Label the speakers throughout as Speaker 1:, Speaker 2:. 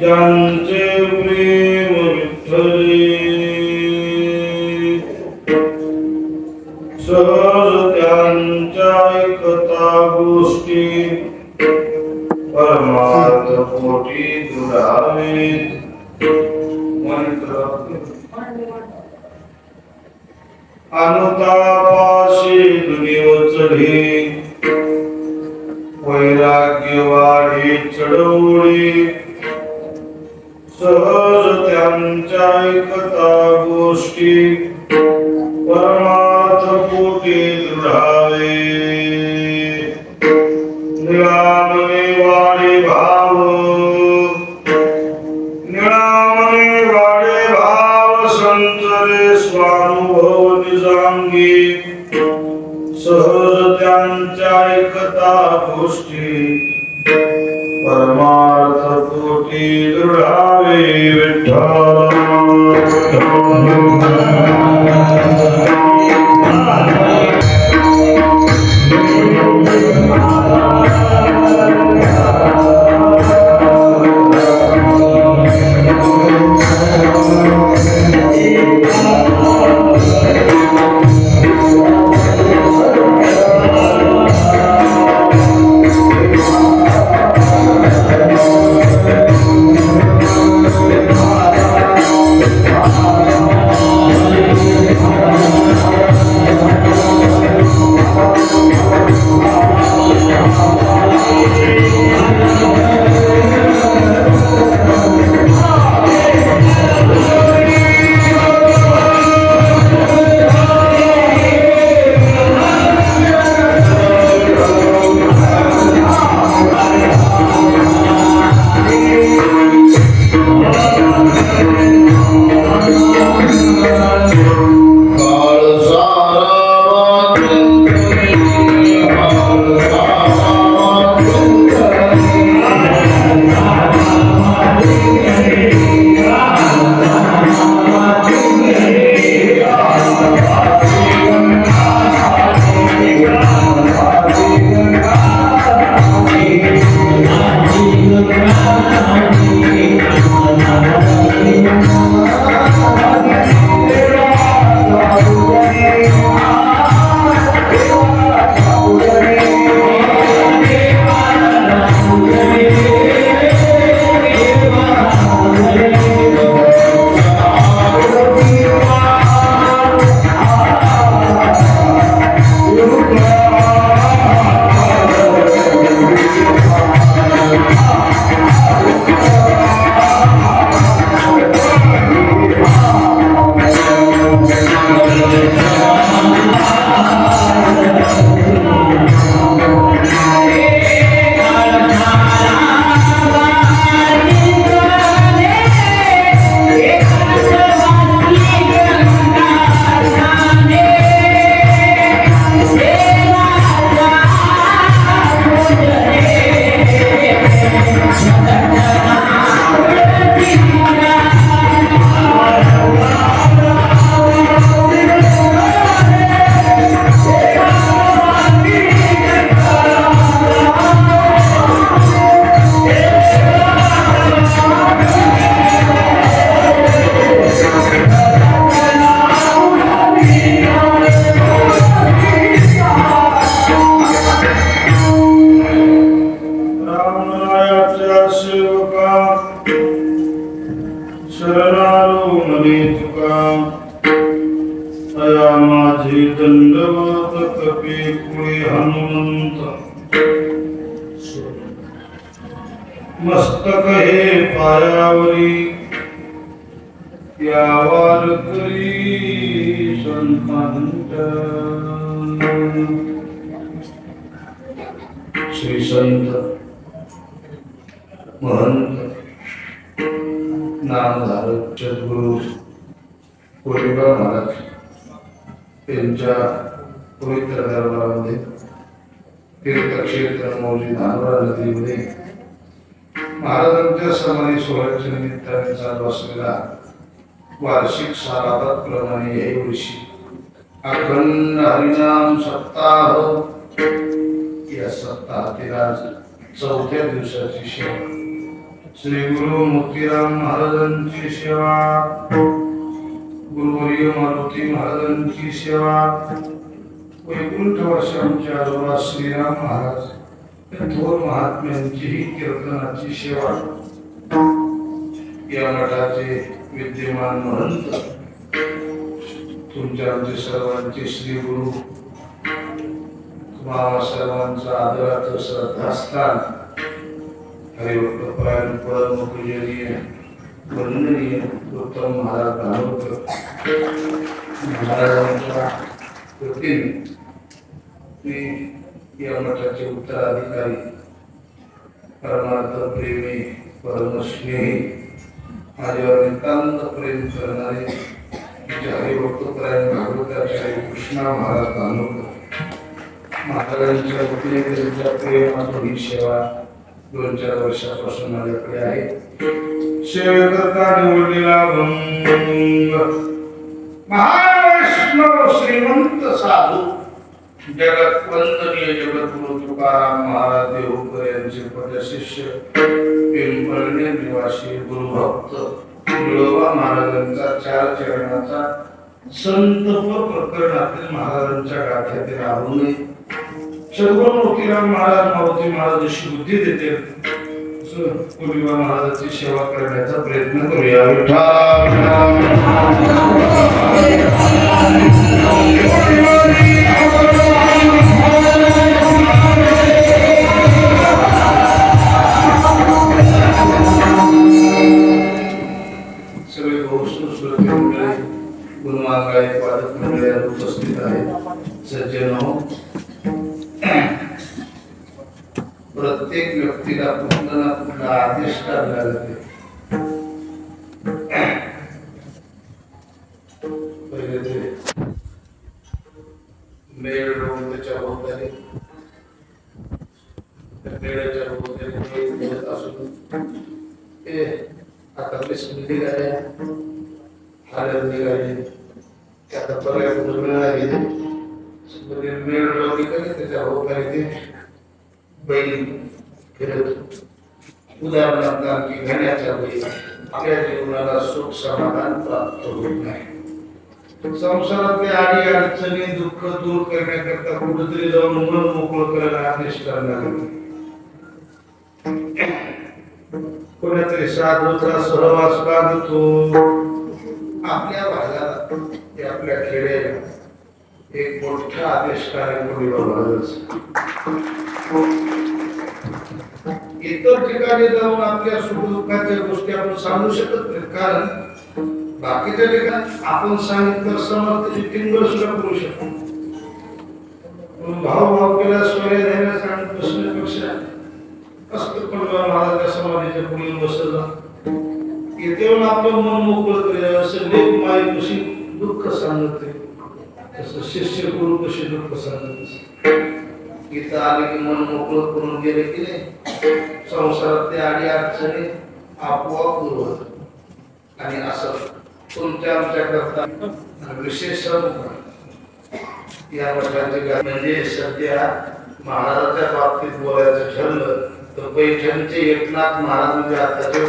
Speaker 1: त्यांचे प्रेम विठ्ठले सहज त्यांच्या ऐकता गोष्टी परमार्थ पोटी दुरावेत अनुतापाशी दुनिव चढे वैराग्य वाढे चढवळे सहज त्यांच्या ऐकता गोष्टी परमार्थ पोटी दृढावे निळामने वाढे भाव निळामने वाढे भाव संतरे स्वानुभव निजांगी सहज त्यांच्या ऐकता गोष्टी परमार्थ पोटी दृढावे विठ्ठल मस्तक हे पायावरी या वारकरी संतांत श्री संत महंत नामधारक सद्गुरु कोरेगाव महाराज यांच्या पवित्र दरबारामध्ये तीर्थक्षेत्र मौजी धानोरा नदीमध्ये महाराजांच्या समाधी सोहळ्याच्या निमित्ताने चालू असलेला वार्षिक सालाबाद प्रमाणे या वर्षी अखंड हरिनाम सप्ताह या सप्ताहातील आज चौथ्या दिवसाची श्री गुरु मोतीराम महाराजांची सेवा, गुरुवर्य मारुती महाराजांची सेवा, वैकुंठ वर्षांचे आजोबा श्रीराम महाराज या थोर महात्म्यांची ही कीर्तनाची सेवा, या मठाचे विद्यमान महंत तुमच्या आमचे सर्वांचे श्री गुरु, तुम्हा सर्वांचा आदराचं श्रद्धास्थान हरिभक्तपरायण परम पूजनीय वंदनीय उत्तम महाराज दानोकर महाराजांच्या कृतीने मी या मठाचे उत्तराधिकारी, परमार्थ प्रेमी, परमस्नेही, माझ्यावर नितांत प्रेम करणारे हरिभक्तपरायण भागवताचार्य कृष्णा महाराज दानोकर महाराजांच्या वतीने त्यांच्या प्रेमातून ही सेवा 2-4 वर्षापासून माझ्याकडे आहे. सेवेकरता निवडलेला भंग महावैष्णव श्रीमंत साधू जगत वंदनीय जगद्गुरु तुकाराम महाराज देवकर यांचे पदशिष्य पिंपळणे निवासी गुरुभक्त तुळोबा महाराजांचा 4 चरणाचा संतप प्रकरणातील महाराजांच्या गाथ्यातील राहून सद्गुरु मोतीराम महाराज मारुती महाराज अशी बुद्धी देते तुळोबा महाराजांची सेवा करण्याचा प्रयत्न करूया. सगळे बहुश्रुत गुणमागाय पादक मंडळात उपस्थित आहेत. सज्जनो, प्रत्येक व्यक्तीला कुठला ना कुठला आदेश काढला जाते. पहिले ते मेळ रोवून त्याच्या भोवताली मेळाच्या भोवताली बोलत असून ते आता पेशंट निघाले, हालत निघाले, आता पर्याय मिळाले, मेळ रोवली कधी त्याच्या भोवताली ते बैल फिरत. उदाहरणार्थ आणखी घेण्याच्या वेळी आपल्या जीवनाला सुख समाधान प्राप्त होत नाही. संसारातले आडी अडचणी दुःख दूर करण्याकरता कुठेतरी जाऊन मन मोकळं करायला आदेश करणार. कोणीतरी साधूचा सहवास काढतो. आपल्या भागाला आपल्या खेड्याला एक मोठा आदेश कार्यक्रम इतर ठिकाणी जाऊन आपल्या सुख दुःखाच्या गोष्टी आपण सांगू शकत नाही, कारण बाकीच्या ठिकाणी आपण सांगितलं समर्थ टिंगल सुद्धा करू शकतो. भाव केला स्वय द्यायला सांगत बसण्यापेक्षा असतं पण महाराजा समाधीच्या पुढील बसला येऊन आपलं मन मोकळं करेल. असं लेख मायेपाशी दुःख सांगत तसं शिष्य गुरु कशी दुःख सांगत. इथं आले की मन मोकळं करून गेले की नाही, संसारातले आडी अडचणी आपोआप दूर होत. आणि असं तुमच्या आमच्या करता विशेष या मठाचे म्हणजे सध्या महाराजांच्या बाबतीत बोलायचं ठरलं तर पैठणचे एकनाथ महाराज म्हणजे आताचे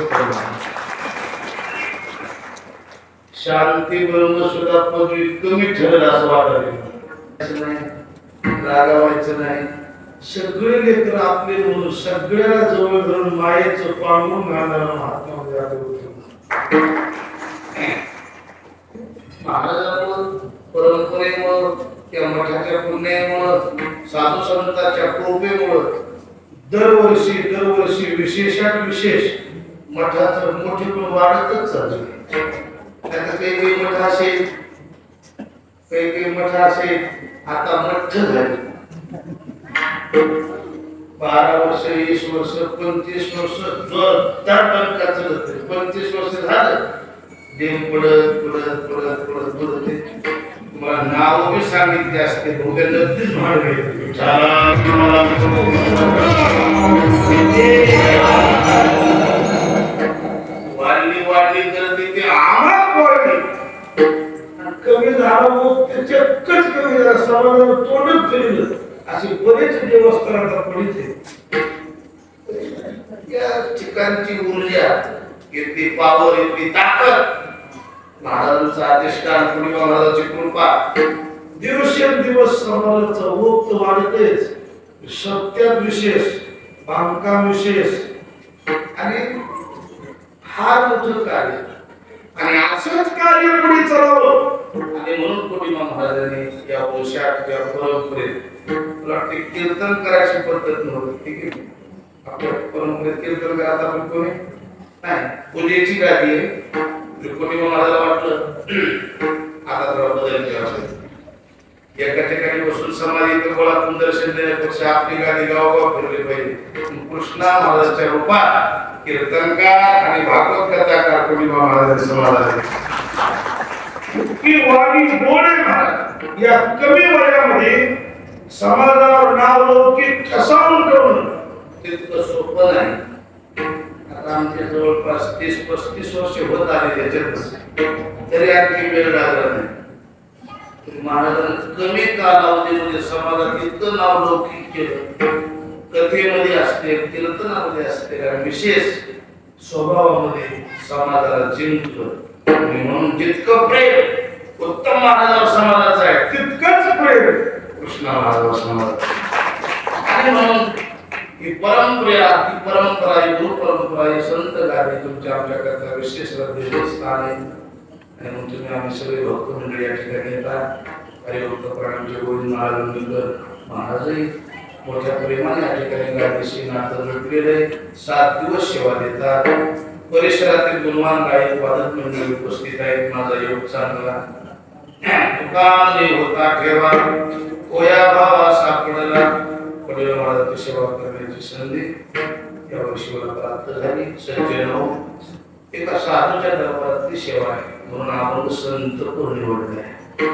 Speaker 1: शांती ब्रह्म सुद्धा पदवी कमी ठरेल असं वाटत नाही. रागावायचं नाही. सगळे लेकर आपले म्हणून सगळ्याला जवळ धरून मायेचं पांघरून घालणारा महात्मा महाराजांवर परंपरेमुळं किंवा मठाच्या पुण्यामुळं साधू संतांच्या कृपेमुळं दरवर्षी विशेषात विशेष मठाचं मोठेपण वाढतच चाललं. काही मठ असे आता मठ झाले. 12 वर्ष 20 वर्ष 25 वर्ष जोरदार टंका चालत 25 वर्ष झालं देव पुढत तुम्हाला नाव बी सांगितले असते उद्या नक्कीच वाढली करते ते आम्हाला वाढली कमी झालं ते चक्कच कमी झालं समाजाला तोंडच फिरलं असे बरेच देवस्थानात पडित या ठिकाणची ऊर्जा, इतकी पावर, इतकी ताकद, महाराजांचा अधिष्ठान, पूर्णिमा महाराजांची कृपा, दिवसेंदिवस समाजाचा ओघ वाढतेच. सत्यात विशेष, बांधकाम विशेष आणि फार मोठं कार्य, आणि असंच कार्य पुढे चालवलं. आणि म्हणून पूर्णिमा महाराजांनी या वंशात, या परंपरेत, मला वाटते कीर्तन करायची पद्धत नव्हती. ठीक आहे, आपल्या परंपरेत कीर्तन करत आपण कोणी नाही, पूजेची गादी आहे. पूर्णिमा महाराजांना वाटलं आता जरा बदल करावा, एका ठिकाणी बसून समाधी गोळातून दर्शन देण्यापेक्षा आपली गादी गावोगाव फिरली पाहिजे. कृष्णा महाराजांच्या रूपात कीर्तनकार आणि भागवत कथाकार पूर्णिमा महाराजांचे समाधान की वाणी बोले महाराज या कमी वयामध्ये समाजावर नाव लौकिक ठसावून ठेवणं तितकं सोपं नाही. आता आमच्या जवळपास 30-35 वर्ष होत आले त्याच्यात, तरी आणखी वेळ लागला नाही. महाराजांनी कमी कालावधीमध्ये समाजात इतकं नाव लौकिक केलं. कथेमध्ये असते, कीर्तनामध्ये असते, आणि विशेष स्वभावामध्ये समाजाला जिंकलं. म्हणून जितकं प्रेम उत्तम महाराजांवर समाजाचं आहे, तितकंच प्रेम कृष्ण महाराजांवर समाजाचं. आणि म्हणून ही परंपरा, ही गुरु परंपरा, ही संत गादी तुमच्या आमच्याकरता विशेष श्रद्धेचं स्थान आहे. आणि मग तुम्ही आम्ही सगळे भक्त मंडळी या ठिकाणी येतात. हरिभक्त प्राणांचे गोविंद महाराज महाराजही मोठ्या प्रेमाने या ठिकाणी गादीशी नातं जोडलेले 7 दिवस सेवा देतात. परिसरातील गुणवान गायक वादक मंडळी उपस्थित आहेत. माझा योग चांगला होता ठेवा, कोया भावा सापडला. पडवे महाराजांची सेवा करण्याची संधी यावर्षी मला प्राप्त झाली. सज्जन हो, एका साधूच्या दरबारातली सेवा आहे म्हणून आपण संत करून निवडले आहे.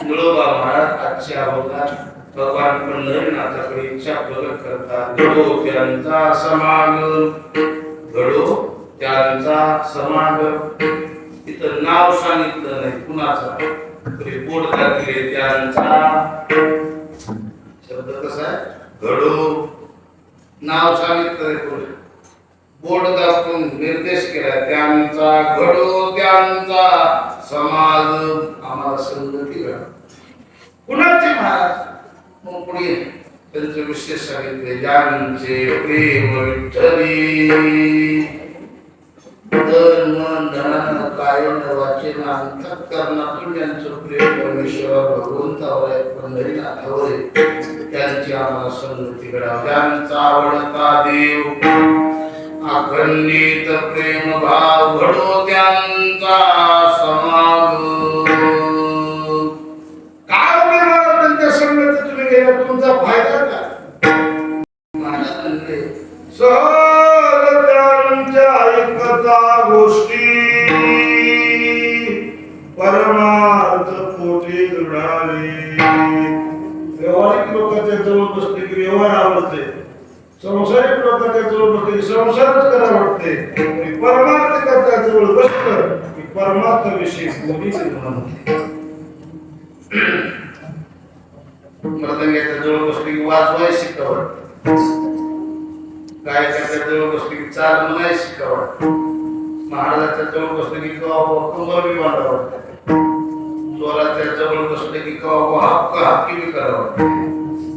Speaker 1: मुळोबा महाराज आजच्या अवतार भगवान पंढरीनाथाकडे इच्छा प्रकट करतात. घडो त्यांचा समागम, घडो त्यांचा समागम. इथं नाव सांगितलं नाही कुणाचा, तरी बोट टाकले त्यांचा. शब्द कसा आहे? घडो. नाव सांगितलं पुढे बोर्ड दाखवून निर्देश केला त्यांचा. घडो त्यांचा समाज. आम्हाला संगती घडा कुणाचे महाराज. मग पुढे त्यांचे विशेष सांगितले. ज्यांचे प्रेम विठ्ठली, तन मन धन कायन वाचन अंतःकरणातून ज्यांचं प्रेम परमेश्वर भगवंतावर आहे, पंढरीनाथावर आहे, त्यांची आम्हाला संगती घडा. ज्यांचा आवडता देव अखंडित प्रेम भाव, घडो त्यांचा समागम. काय होणार त्यांच्या संगतीत तुम्ही गेला, तुमचा फायदा काय? महाराज म्हणले सहज त्यांच्या ऐकता गोष्टी, परमार्थ पोटी दृढावे. व्यवहारिक लोकांच्या जवळ बसले की व्यवहार आवडते, संसारिक लोकांच्या जवळ बसले की संसारच करा वाटते. परमार्थ करता जवळ बसलं की परमार्थ विषयी बोली म्हणते. मृदंगाच्या जवळ बसले की वाजवाय शिकावं, गायकाच्या जवळ बसले की चाल म्हणाय शिकावं, महाराजाच्या जवळ बसले की कंबर बी बांधावं, चोराच्या जवळ बसले की हक्क हक्की बी करावं.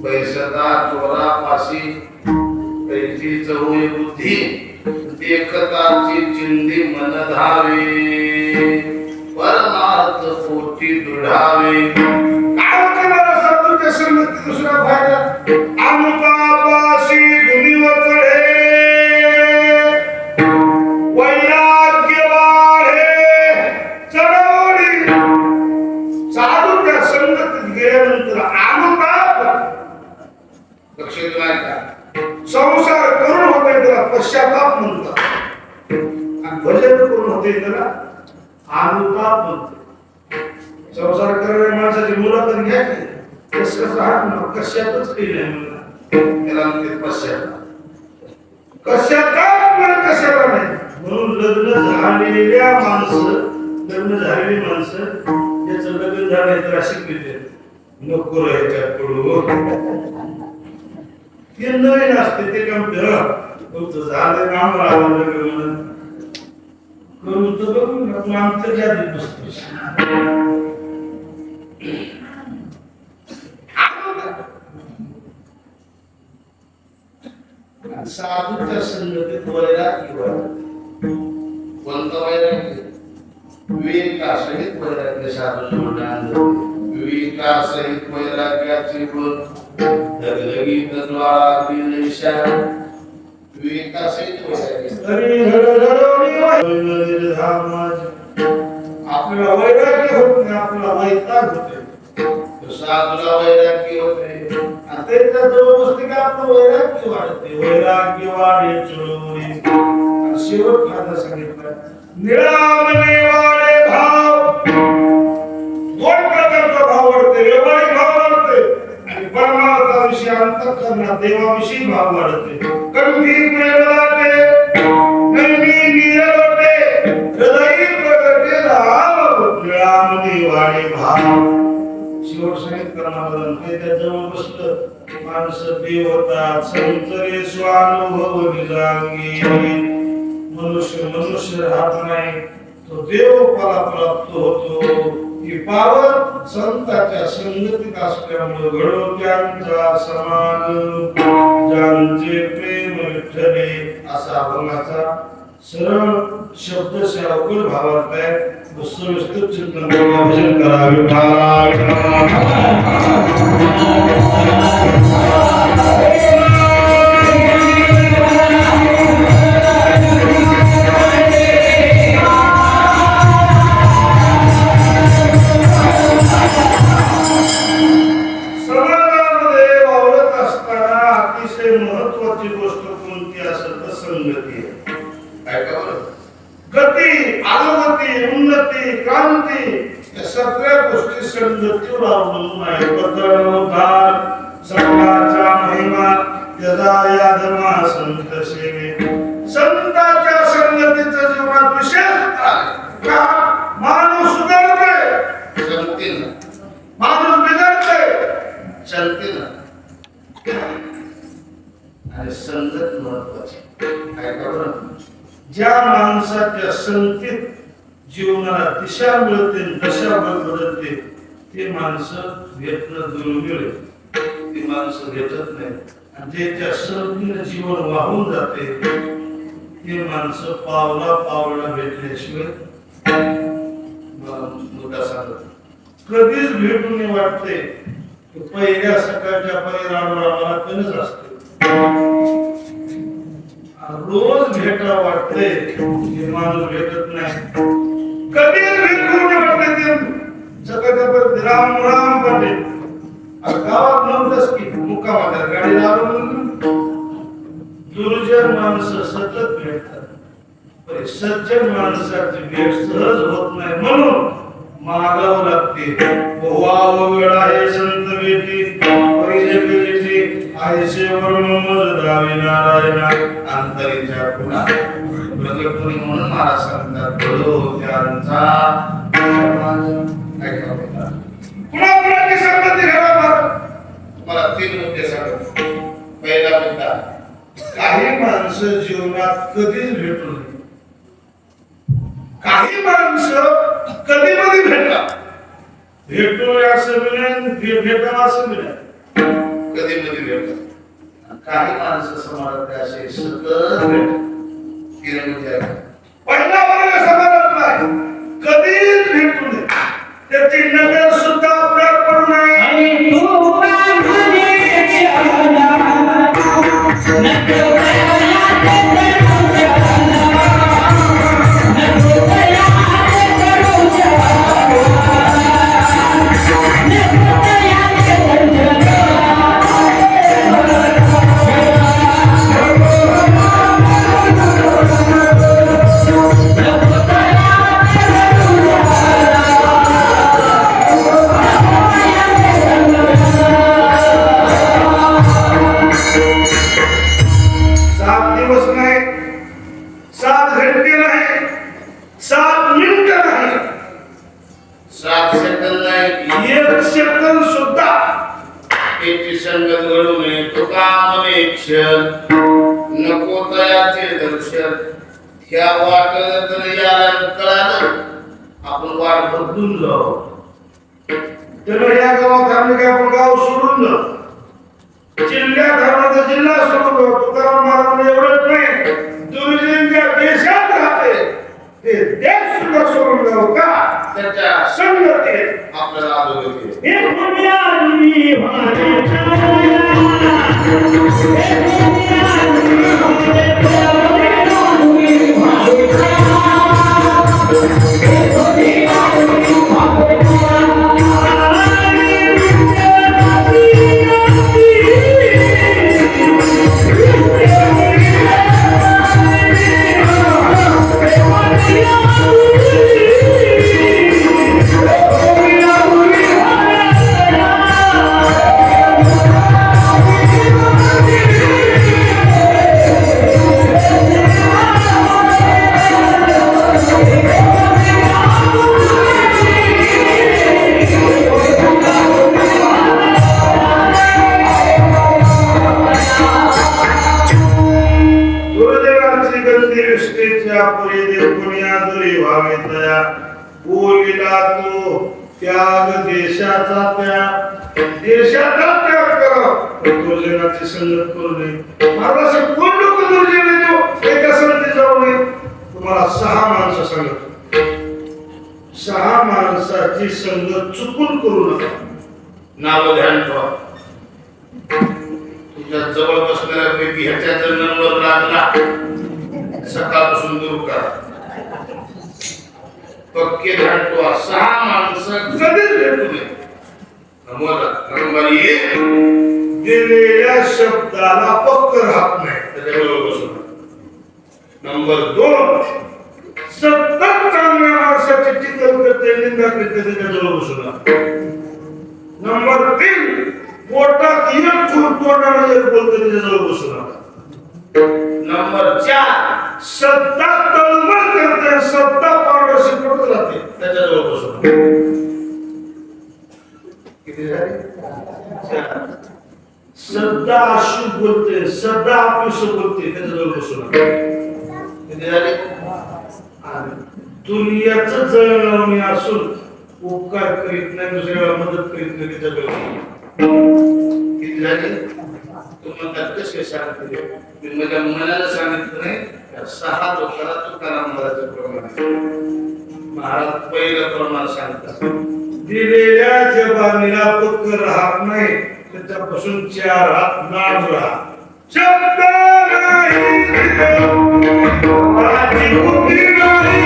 Speaker 1: पैसदा चोरा पाशी पैची चवय बुद्धी, देखताची चिंदी मन धावे, परमार्थ पोटी दृढावे. काय होते मला सत्तूच्या संगती दुसरा फायदा? अमुकापाशी धुनी वचडे, वैराग्य वाढे चढवडी. साधूच्या संगतीत गेल्यानंतर अनुताप लक्षात नाही का? संसार करून होते त्याला पश्चाताप म्हणतात, आणि भजन करून होते त्याला अनुताप म्हणतात. संसार करणाऱ्या माणसाची मुलाखत घ्या की कसं राहत कशातच केलं मला, त्याला म्हणते पश्चाताप. कशाताप पण कशाला नाही. म्हणून लग्न झालेली माणसं ज्याचं लग्न झालंय तर अशी केले नको राहायच्या पडू. ते नवीन असते ते काम
Speaker 2: तुझं झालं काम राहिलं करू तर बघू आपण आमचं जाती बसतोस
Speaker 1: साधूच्या संगतीत वैराग्य कोणतं वैराग्य विवेकासहित वैराग्य साधू विवेकासहित वैराग्याची धगधगीत ज्वाळा दिलेशा विवेकासहित
Speaker 2: आपल्याला वैराग्य होत नाही आपल्याला वैताग होते
Speaker 1: साधूला वैराग्य होते
Speaker 2: आणि त्याच्या जवळ बसले की आपलं वैराग्य वाढते वैराग्य वाढे चळवळी शेवट फायदा सांगितलं निरामने वाढे भाव दोन प्रकारचा भाव वाढते व्यवहारिक भाव वाढते आणि परमार्था विषयी अंतःकरणात देवाविषयी भाव वाढते कंठी प्रेमलाटे नैनी निरलोटे हृदयी प्रगटे राम निरामने वाढे भाव शेवट सांगितलं महाराजांनी त्याच्या जवळ बसलं माणसं देवता संतरे स्वानुभव निजांगी मनुष्य राहत नाही तो देव फला प्राप्त होतो ही पावर संतांच्या संगतीत असल्यामुळे घडो त्यांचा समान ज्यांचे प्रेम विठ्ठले असा अभंगाचा सरळ शब्द अवघड भावार्थ आहे सविस्तर चिंतन भजन करावे समाजामध्ये वावरत असताना अतिशय महत्वाची गोष्ट कोणती असेल तर संगती आहे गती अधोगती उन्नती क्रांती या सगळ्या गोष्टी संगतीवर अवलंबून आहे बदल उद्धार संतांचा महिमा यदा यादमा संत सेवे संतांच्या संगतीचं जीवनात विशेष का माणूस सुधारते
Speaker 1: संगतीनं
Speaker 2: माणूस बिघडते
Speaker 1: चलतीनं आणि संगत महत्वाची काय का
Speaker 2: ज्या माणसाच्या संगतीत जीवनाला दिशा मिळते दशा बदलते ते माणसं भेटणं दुर्मिळ आहे ती माणसं भेटत नाही आणि ज्याच्या संगतीने जीवन वाहून जाते ते माणसं पावला पावला भेटल्याशिवाय
Speaker 1: मोठा सांगत
Speaker 2: कधीच भेटून वाटते पहिल्या सकाळच्या परिणामाला कधीच असते रोज भेटा वाटते माणूस भेटत नाही कधीच भेटून वाटते ते सकाळच्या राम राम पाटील गावात नव्हतंच की मुक्कामाला गाडी लावून दुर्जन माणसं सतत भेटतात पण सज्जन माणसाची भेट सहज होत नाही म्हणून मागावं लागते वेळ आहे संत भेटी पहिले भेटी आयशे वरून मज दावी नारायणा अंतरीच्या पुन्हा प्रगटुनी म्हणून महाराज सांगतात बळो त्यांचा पुन्हा पुन्हा संगती घडा
Speaker 1: मला 3 मुद्दे सांगत पहिला मुद्दा
Speaker 2: काही माणसं जीवनात कधीच भेटू नये काही माणसं कधी कधी भेटतात भेटू असं नाही भेटावं असं नाही
Speaker 1: कधी कधी भेटतात काही माणसं समाजात असे सतत भेटतात
Speaker 2: पहिला वर्ग समाजात नाही कधीच भेटू नये त्याची नजर सुद्धा आपल्यावर पडू नये
Speaker 1: त्याची संगत घडू नये तुका मने क्षण नको तयाचे दर्शन ह्या वाटत तर याला कळालं आपण वाट बदलून जाऊ
Speaker 2: त्याला या गावात आम्ही काय आपण गाव सोडून जाऊ जिल्ह्यात धर्माचा जिल्हा सोडून जाऊ तुकाराम महाराज एवढंच नाही दुर्जनच्या देशात राहते ते देश सुद्धा सोडून जाऊ का
Speaker 1: त्याच्या
Speaker 2: संगतीत
Speaker 1: आपल्याला आदर
Speaker 2: हे दुनियावी त्याग देशाचा त्याग करा दुर्जनाची संगत करू नये महाराज कोण लोक दुर्जन येतो एका संगती जाऊ नये तुम्हाला 6 माणसं सांगतो 6 माणसाची संगत चुकून करू नका
Speaker 1: नाव ध्यान ठेवा तुझ्या जवळ बसणाऱ्यापैकी ह्याच्या जर नंबर लागला सकाळपासून दूर करा पक्के ध्यान ठेवा 6 माणसं कधीच भेटू नये नंबर 1
Speaker 2: दिलेल्या शब्दाला पक्क राहत नाही
Speaker 1: त्याच्याबरोबर बसू
Speaker 2: नंबर 2 सतत चांगल्या माणसाची टीका करते निंदा करते त्याच्याजवळ बसू नका नंबर 3 पोटात एक फूल तोंडाने एक बोलते त्याच्याजवळ बसू नका
Speaker 1: नंबर 4
Speaker 2: सत्ता तळमळ करते सत्ता पारदर्शी पडत राहते
Speaker 1: त्याच्याजवळ बसू नका किती झाले 4
Speaker 2: सदा अशुभ बोलते सदा अपिशुभ बोलते त्याच्याजवळ बसू नका
Speaker 1: किती झाले
Speaker 2: दुनियाचं जळणावणी असून उपकार करीत नाही दुसऱ्याला मदत करीत नाही त्याच्याजवळ
Speaker 1: किती झाले तुम्हाला कसे सांगते मी माझ्या मनाला सांगितलं नाही 6 लोकांना तुकाराम महाराजांच्या प्रमाणे महाराज पहिलं प्रमाण सांगतात
Speaker 2: दिलेल्या जबानीला पक्क राहत नाही त्याच्यापासून 4 हात लांब राहा शब्द नाही माझी बुद्धी नाही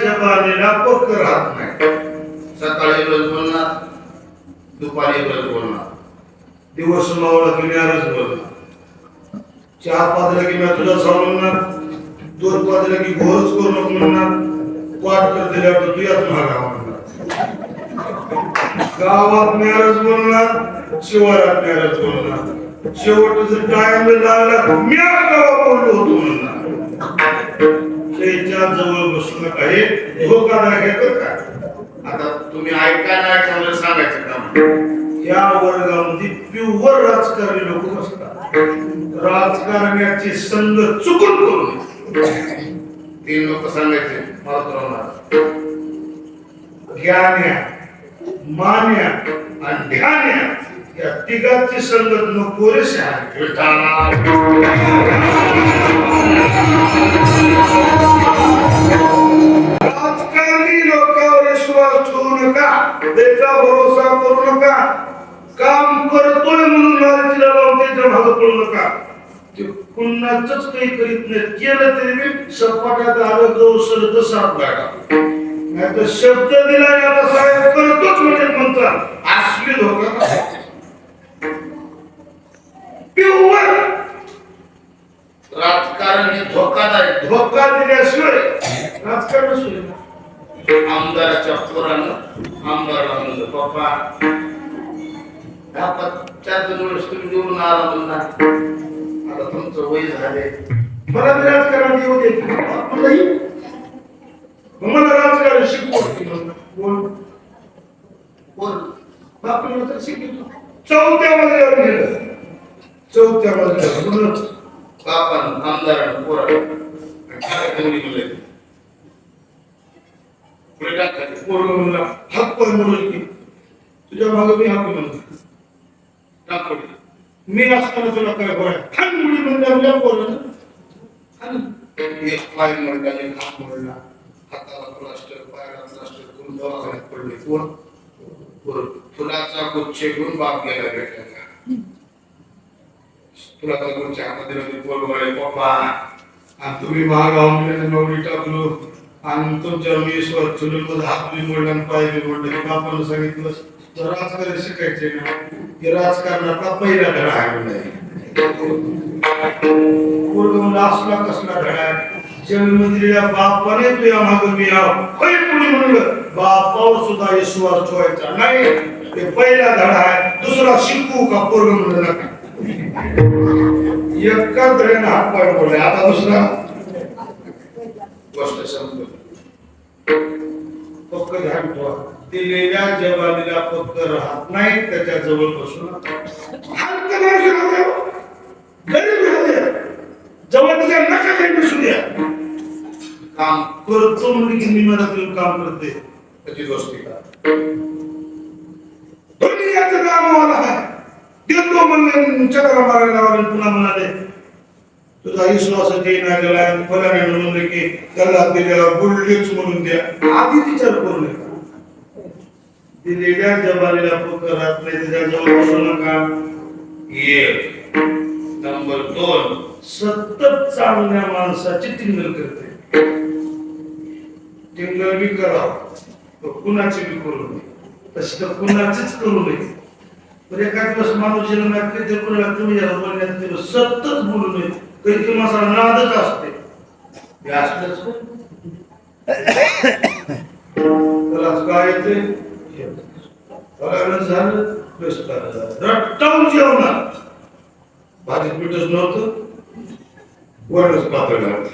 Speaker 2: जबानीला पक्क राहत नाही
Speaker 1: सकाळी रोज बोलणार दुपारी रोज बोलणार
Speaker 2: दिवस मावळा की म्यारच बोलणार चहा पाजला की म्या तुझा सांगणार दूध पाजला की घोरच करू नको म्हणणार वाट कर दिल्यावर तू याच मागा म्हणणार गावात म्यारच बोलणार शिवारात म्यारच बोलणार शेवट जर टाइम लागला म्या गावा बोललो होतो म्हणणार त्याच्या जवळ बसून काही धोकादायक आहे का
Speaker 1: आता तुम्ही ऐका नाही चांगलं सांगायचं काम
Speaker 2: या वर्गामध्ये प्युअर राजकारणी लोक असतात. राजकारण्याची संगत चुकून करू नये.
Speaker 1: 3 लोक सांगायचे मला तुला
Speaker 2: ज्ञान्या, मान्या आणि ध्यान्या या तिघांची संगत नको रे शहाणे. राजकारणी लोकांवर विश्वास ठेवू नका, त्याचा भरोसा करू नका. काम करतोय म्हणून लालचीला लावून त्याच्या मागे पडू नका. ते कुणाचंच काही करीत नाही, केलं तरी मी सपाट्यात आलं गवसर साप गाडा. नाही तर शब्द दिला आता साहेब करतोच म्हणजे म्हणतात. असली धोका प्युअर
Speaker 1: राजकारण हे धोकादायक.
Speaker 2: धोका दिल्याशिवाय राजकारण सुरू.
Speaker 1: आमदाराच्या पोरानं आमदाराला म्हणलं पप्पा 4 वर्ष तुम्ही निवडून आला म्हणला, आता तुमचं वय झाले,
Speaker 2: मला ते राजकारण येऊ दे. मला राजकारण शिकवलं
Speaker 1: कोण
Speaker 2: बापू तर शिकवलं. 4थ्या मजल्यावर गेलं. 4थ्या मजल्यावर म्हणून
Speaker 1: बापान आमदारानं पोरानं म्हणले पुढे टाकले.
Speaker 2: पोरग म्हणला हात पाय म्हणून की तुझ्या मागे मी हात म्हणतो
Speaker 1: टाकले.
Speaker 2: मी असताना तुला काय बरं हात मुली म्हणल्या पोरं
Speaker 1: एक पाय म्हणला, एक हात म्हणला, हाताला प्लास्टर, पायाला प्लास्टर करून दवाखान्यात पडले. कोण फुलाचा गुच्छ घेऊन बाप गेला भेटायला. फुलाचा गुच्छ हातात पोरगवाळे पप्पा आणि तुम्ही महागाव मुलाने नवरी टाकलो आणि तुमच्या मी स्वतः चुलीमध्ये हात बी मोडला आणि पाय बी मोडले. बापानं सांगितलं तर राजकारण शिकायचे ना, की राजकारणाचा पहिला धडा आहे. पोरग म्हणलं असला कसला धडा आहे. जन्मदिलेल्या बापाने तुझ्या मागं मी आव होय पुढे म्हणलं बापावर सुद्धा विश्वास ठेवायचा नाही. ते पहिला धडा आहे. दुसरा शिकवू का? पोरग म्हणलं नका. एका धड्याने हात पाय मोडले. आता दुसरा गोष्ट समजून
Speaker 2: पक्क ध्यान ठेवा. दिलेल्या जवानीला पक्क राहत नाही, त्याच्या जवळ बसून जवळ त्याच्या नका काही बसू द्या.
Speaker 1: काम
Speaker 2: करतो म्हणजे की मी मला काम करते
Speaker 1: त्याची गोष्टी का
Speaker 2: दुनियाचं काम वाला आहे. देतो म्हणले चक्रा मारायला लावले. पुन्हा म्हणाले तुझा विश्वास येईना गेला. फलाने म्हणले की त्याला दिलेला बुलडेच म्हणून द्या. आधी विचार करू नका. दिलेल्या जबानीला पक्क राहत नाही, त्याच्या जवळ बसू नका.
Speaker 1: एक नंबर 2
Speaker 2: सतत चांगल्या माणसाची टिंगल करते. टिंगल बी करावं, कुणाची बी करू नये. तशी तर कुणाचीच करू नये. तर एका दिवस माणूस जन्मात कधी कुणाला तुम्ही बोलण्यात गेलो सतत बोलू नये. कधी माणसाला नादच असते. हे असलंच त्याला काय येते झालं रट्टावून जेवणार. भाजीत पीठच नव्हतं, वरणच पातळ नव्हतं.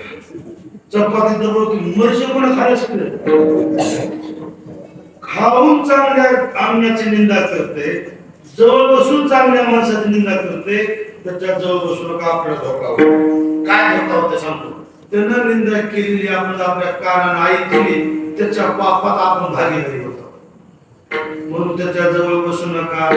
Speaker 2: चपाती दबवती मर्जी कोणा खायला शिकले. खाऊन चांगल्या आमण्याची निंदा करते, जवळ बसून चांगल्या माणसाची निंदा करते. त्याच्या जवळ बसून का आपल्याला धोका होतो.
Speaker 1: काय धोका होतं सांगतो.
Speaker 2: त्यानं निंदा केलेली आपण आपल्या कानानं ऐकली, त्याच्या पापात आपण भागीदारी होतो. म्हणून त्याच्या जवळ बसू नका.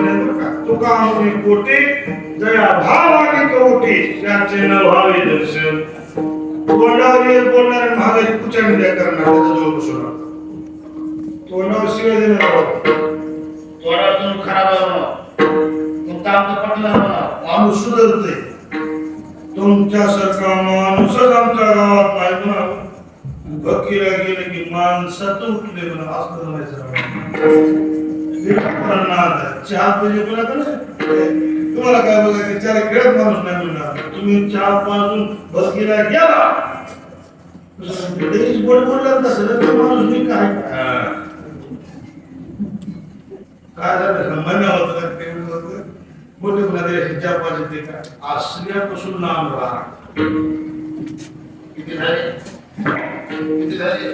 Speaker 2: नाही बरं का. तुका आम्ही कोटी जया भाव आणि कवटी त्याचे न व्हावे दर्शन. तोंडावर येत बोलणारे महागाई कुचाणी द्या करणार त्याचा जोर बसवणार. तोंडावर शिवाय देणार
Speaker 3: तोंडातून खराब तुमचा आमचं पटलं
Speaker 2: माणूस सुधारते. तुमच्यासारखा माणूसच आमच्या गावात नाही म्हणा. बकीला गेले की माणसात उठले म्हणा असं म्हणायचं. चहा पाहिजे तुम्हाला काय बघायचं. चहा खेळत माणूस नाही म्हणणार. तुम्ही चहा पाजून बकीला गेला बोललात नसेल तर माणूस मी काय काय झालं महिना होतं का ते होतं मोठे मुला चहा पाहिजे ते काय असल्यापासून लांब राहा.
Speaker 3: किती झाले किती झाले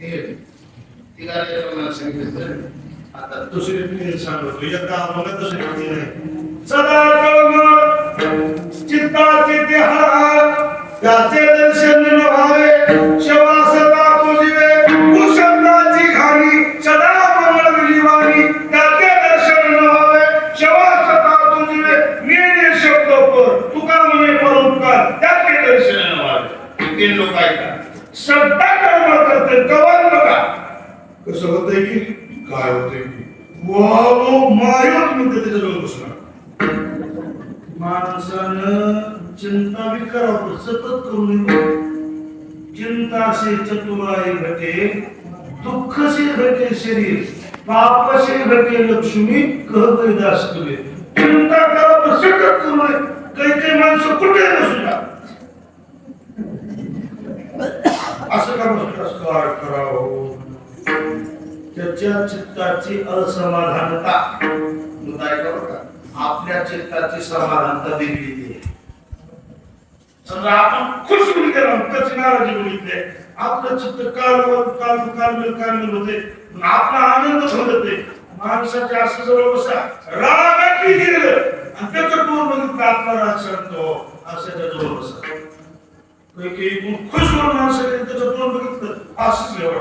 Speaker 3: ती गाडी मला सांगितलं.
Speaker 2: आता दुसरी पिढी सांगतो एकदा आम्हाला दुसरी पिढी नाही. सदा कळमळ चित्ताचे देहा त्याचे दर्शन न व्हावे शेवा सदा तुझिवे कुशब्दाची घाणी सदा मंगळ जीवानी त्याचे दर्शन न व्हावे शेवा सदा तुझिवे नेणे शब्द पर तुका म्हणे परोपकार त्याचे दर्शन न व्हावे.
Speaker 3: तीन लोक ऐका
Speaker 2: श्रद्धा कर्म करते कवन बघा कसं होतंय की काय होतंय की वाव मायत म्हणते त्याच्याजवळ बसणार. माणसानं चिंता बी करावं सतत करून चिंता से चतुराई घटे दुःख से घटे शरीर पाप से घटे लक्ष्मी कह कैदास तुले. चिंता करावं सतत करू नये. काही काही माणसं कुठे बसू द्या असं का बसतात काय करावं. त्याच्या चित्ताची असमाधानता
Speaker 3: आपल्या चित्ताची समाधानता दिली
Speaker 2: समजा आपण खुश होऊन गेलो त्याची नाराजी बघितली आपलं चित्त कालमेल होते आपला आनंद होत नाही. माणसाच्या असं जवळ बसा रागातली गेलं आणि त्याचं टोन बघितलं आपला राग सांगतो अशाच्या जवळ बसा. काही खुश होऊन माणसाने त्याचं टोन बघितलं असंच एवढं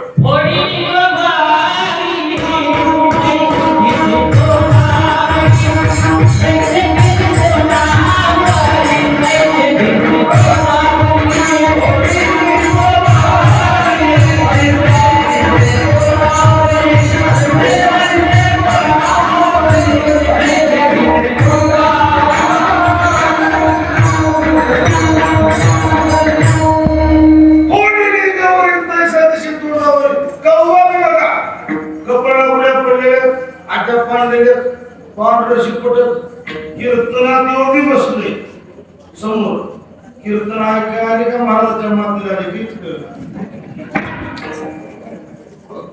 Speaker 2: पांढरं शिपटत कीर्तनात योगी बसले समोर. कीर्तन ऐकायला का महाराजांच्या मातीला आले की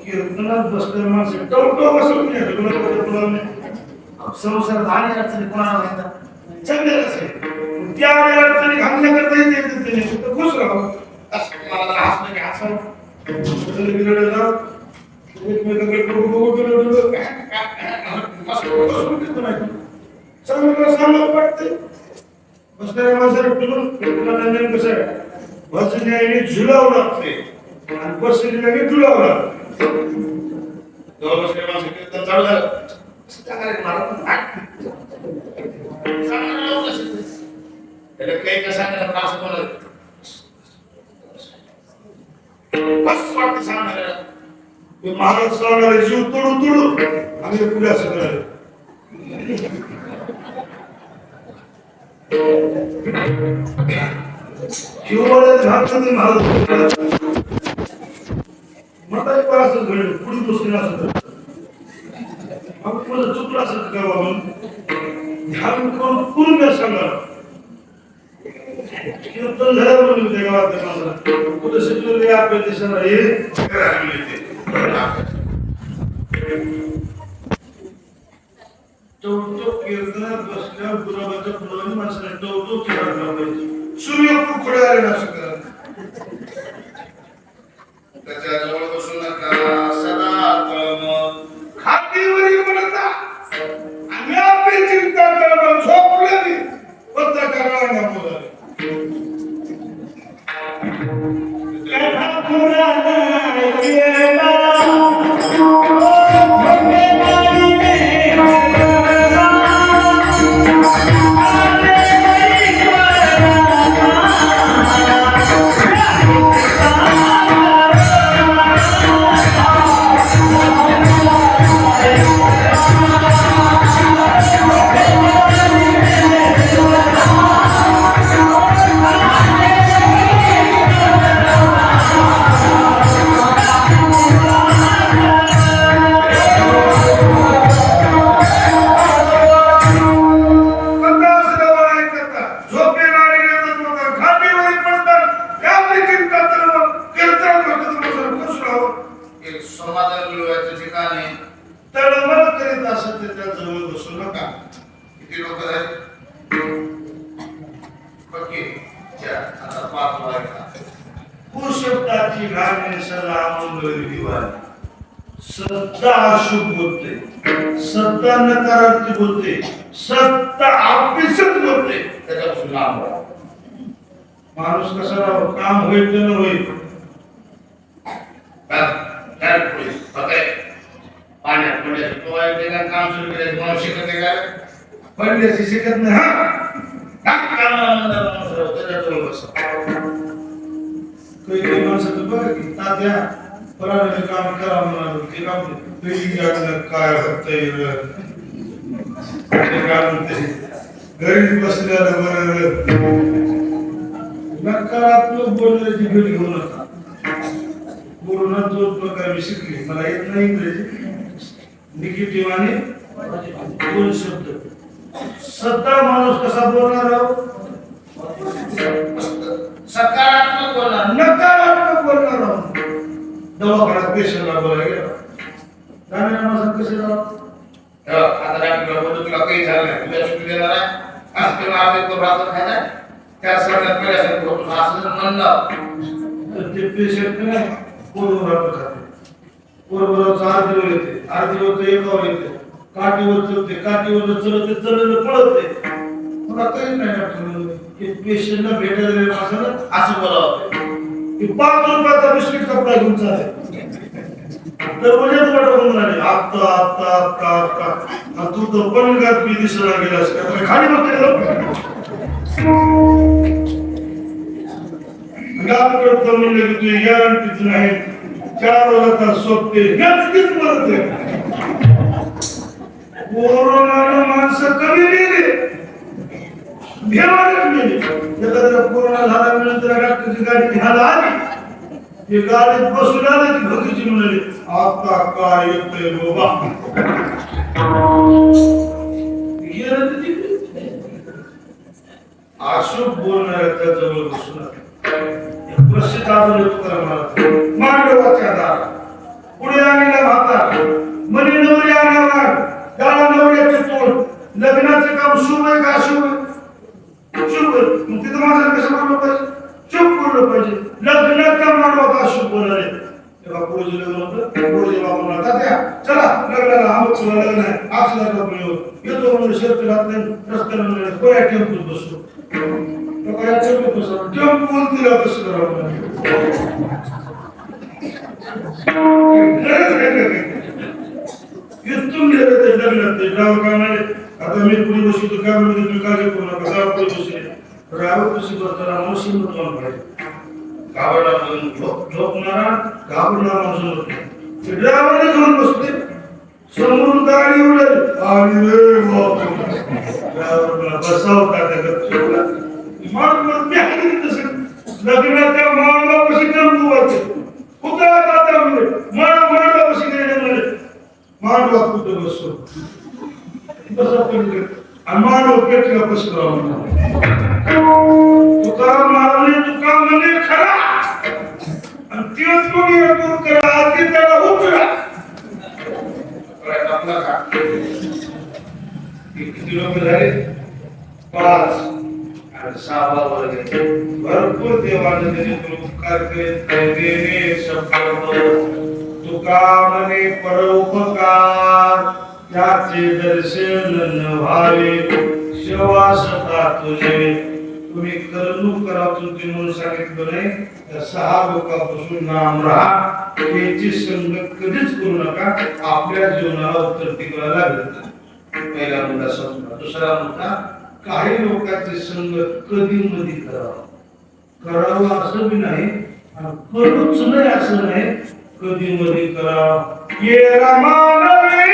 Speaker 2: कीर्तनात बसले माणसं टवटव बसवून
Speaker 3: संसारात आणि अडचणी कोणाला येतात
Speaker 2: चांगले कसे त्या अडचणी घालण्याकरता येते त्याने खुश राहावं.
Speaker 3: मला हसणं की हसणं
Speaker 2: एकमेकांकडे चांगलं वाटते. बसणाऱ्या माणसाला टुलून कसं आहे बसण्याने झुलावं लागते आणि बसलेल्याने झुलावं लागते.
Speaker 3: बसल्या माणसं कीर्तन चालू झालं काही का सांगायला असं बोलत बस वाटतं सांगायला
Speaker 2: महाराज सांगायला जीव तोडू आम्ही पुढे असं करायला महाराज म्हणता एक असं घडलं पुढे बसून असं मला चुकलं असं करावं म्हणून ध्यान करून पूर्ण सांगा कीर्तन झालं म्हणून त्या गावात माणसाला कुठे शिकलेले आपल्या देशाला हे टवटव कीर्तनात बसल्यावर गुलाबाच्या फुलाने माणसाला टवटव खेळायला पाहिजे. सूर्य पुढे आले ना असं करा
Speaker 3: त्याच्या जवळ बसून नका सदा कळम
Speaker 2: खातीवरील म्हणता आम्ही आपली चिंता करणं झोपले पत्रकारांना बोलावे
Speaker 4: Thank you.
Speaker 3: किती लोक आहेत पक्की चार आता पाच वाजता
Speaker 2: पु शब्दाची घालणे सदा मंगळ दिवाळी सत्ता अशुभ बोलते सत्ता नकारार्थी बोलते सत्ता अपिसत बोलते
Speaker 3: त्याच्यापासून लांब राहा.
Speaker 2: माणूस कसा राहावं काम होईल तर न होईल
Speaker 3: काय पुढे पकाय पाण्यात पडले तो येते का काम सुरू केले म्हणून शिकत आहे का
Speaker 2: पडल्याची शिकत नाही हा
Speaker 3: त्याच्याजवळ बस
Speaker 2: काही माणसं बघा की तात्या पराने काम करा म्हणाल ते काम पहिली काय होतंय ते काय म्हणते घरी बसल्याला बरं नकारात्मक बोलण्याची भेट घेऊ नका बोलणं दोन प्रकार मी शिकले मला येत नाही इंग्रजी निगेटिव्ह आणि दोन शब्द सत्ता माणूस कसा बोलणार आहोत
Speaker 3: सकारात्मक बोला
Speaker 2: नकारात्मक बोलणार आहोत दवाखान्यात पेशंटला बोलायला गेला जाण्याला माझं कसे राहत
Speaker 3: आता डॉक्टर बोलतो तुला काही झालं नाही तुला सुट्टी देणार आहे आज तुला आम्ही तो राहत खायला त्या सगळ्यात पहिल्यासाठी होतो असं जर म्हणलं
Speaker 2: तर ते पेशंट नाही कोरोना खाते कोरोनाचा आरतीवर येते आरतीवर एकावर येते काठीवर चलते काठीवर चलते चलत पळते मला काही नाही डॉक्टर पेशंटला भेटायला माणसाला
Speaker 3: असं बोलावं
Speaker 2: की 5 रुपयाचा बिस्किट कपडा घेऊन चालेल तर म्हणजे तुम्हाला म्हणून आले आता आता आता आता तू तर पण गात मी दिसला गेलास का खाली बघते डॉक्टर तर म्हणले की तू गॅरंटीच नाही 4 वर्षात सोपते गॅरंटीच म्हणते कोरोनानं माणसं कमी गेली भेवायला गेली एखाद्याला कोरोना झाल्यानंतर डॉक्टरची गाडी घ्यायला आली हे गाडीत बसून आले ती भगीची म्हणाली आता काय येतंय बाबा अशुभ बोलणाऱ्या जवळ बसून प्रसिद्ध आढळले तुकाराम मांडवाच्या दार पुढे आणलेला भाता मनी नवरी आणणार डाळा नवऱ्याचे तोंड लग्नाचे काम शुभ आहे का अशुभ आहे शुभ आहे मग तिथं माझं कसं बोललं पाहिजे चुप बोललं पाहिजे लग्नाचा मांडवा अशुभ बोलणार आहे तेव्हा पुढे लग्न होतं पुढे बाबा म्हणतात त्या चला लग्नाला आमचं लग्न आहे आपल्याला मिळव येतो म्हणून शर्ट घातले रस्त्याला मिळेल कोया टेम्पोत बसतो टेम्पोत तिला कसं करावं इथून गेलं ते लग्नात ते ड्रायव्हर काय म्हणाले आता मी पुढे बसतो काय म्हणते तुम्ही काळजी करू नका ड्रायव्हर पुढे बसले ड्रायव्हर कशी करताना मशीन तोंड पाहिजे झोपणारा घाबरणारा माणूस ड्रायव्हरने घेऊन बसले समोरून गाडी उडेल आणि रे ड्रायव्हरला बसावता त्या लग्नाच्या मांडवापाशी टेम्पो वाजते कुठं तात्या म्हणजे मांडवापाशी गेले म्हणजे मांडवा कुठं बसतो बसा पडले आणि मांडव पेटला कसं करावं तुकाराम महाराजांनी तुका म्हणजे खरा आणि तीच कोणी दूर करा आधी त्याला उचला
Speaker 3: आपला का
Speaker 2: किती लोक झाले 5 आणि 6 वर्ग भरपूर देवाने त्याचे उपकार केले शब्द तुका म्हणे परोपकार त्याचे दर्शन न व्हावे शिवासता तुझे तुम्ही करणूक करा तुमची म्हणून सांगितलं नाही त्या 6 लोकांपासून नाम राहा याची संगत कधीच करू नका आपल्या जीवनाला उत्तरती करायला लागेल पहिला मुद्दा समजा दुसरा मुद्दा काही लोकांची संगत कधी मधी करावं असं बी नाही आणि करूच नाही असं नाही कधी मधी करावं ये रामानवे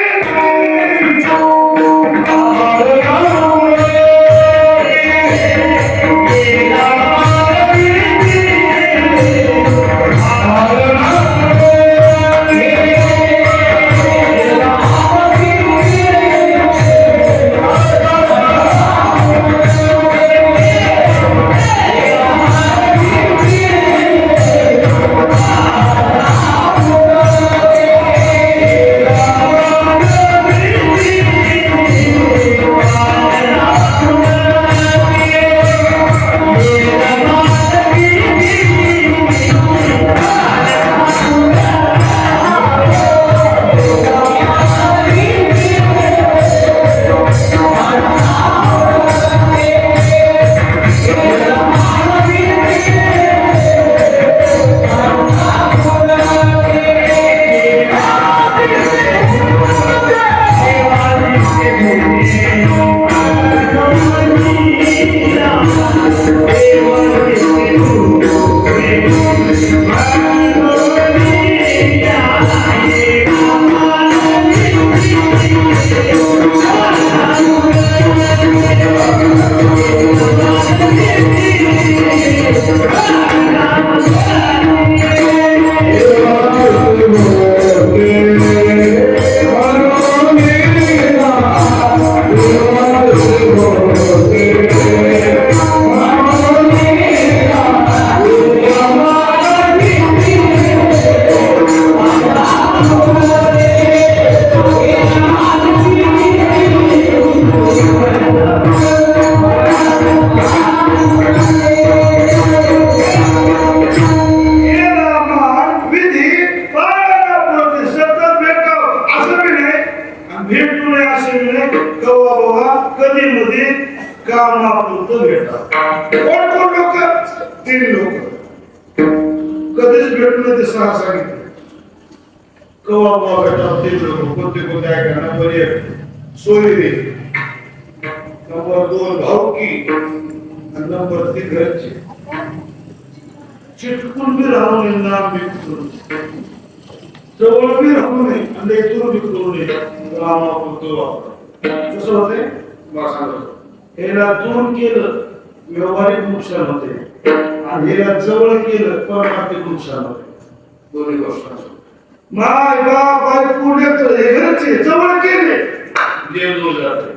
Speaker 2: कधी मध्ये कामापुरतं भेटतात. कोण कोण लोक? 3 लोक. कधीच भेटलं ते 6 सांगितलं. कवा कवा भेटतात 3 लोक. कोणते ऐका. नंबर 1 सोयरे, नंबर 2 भाऊकी, आणि नंबर 3 घरचे. चिटकून बी राहू नये, नाम बी करू जवळ बी राहू नये आणि लेकरू बी करू नये. रामापुरतं वापर. कसं होते? याला दूर केलं व्यवहारिक नुकसान होते आणि याला जवळ केलं परमार्थिक नुकसान होते.
Speaker 3: दोन्ही गोष्ट
Speaker 2: माय बाप आई पुढे हे घरचे जवळ केले देव दूर जाते.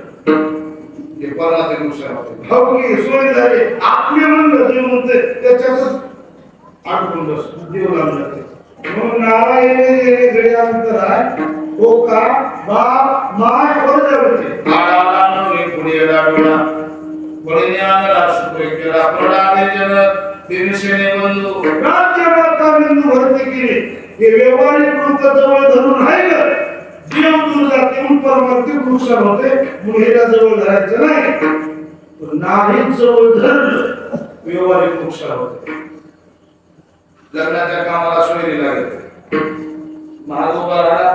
Speaker 3: हे परमार्थिक नुकसान होते.
Speaker 2: भाऊकी सोय झाले आपले म्हणलं देव म्हणते त्याच्यातच अडकून बसतो. देव लागून जाते. म्हणून नारायण येणे घडी अंतर आहे. हो का बाप माय वर जाते.
Speaker 3: आळाला नवे पुढे डाडोळा बळीने आणला सुपे केला प्रडाने जन दिनशेने बंधू
Speaker 2: राज्यमाता बिंदू भरते केले. हे व्यवहारिक वृत्त जवळ धरून आहे का देव दूर जाते म्हणून परमार्थिक नुकसान होते. म्हणून हेला जवळ धरायचं नाही. नाही जवळ धरलं व्यवहारिक नुकसान होते.
Speaker 3: लग्नाच्या कामाला सोयरी लागेल. महाग उभा राहिला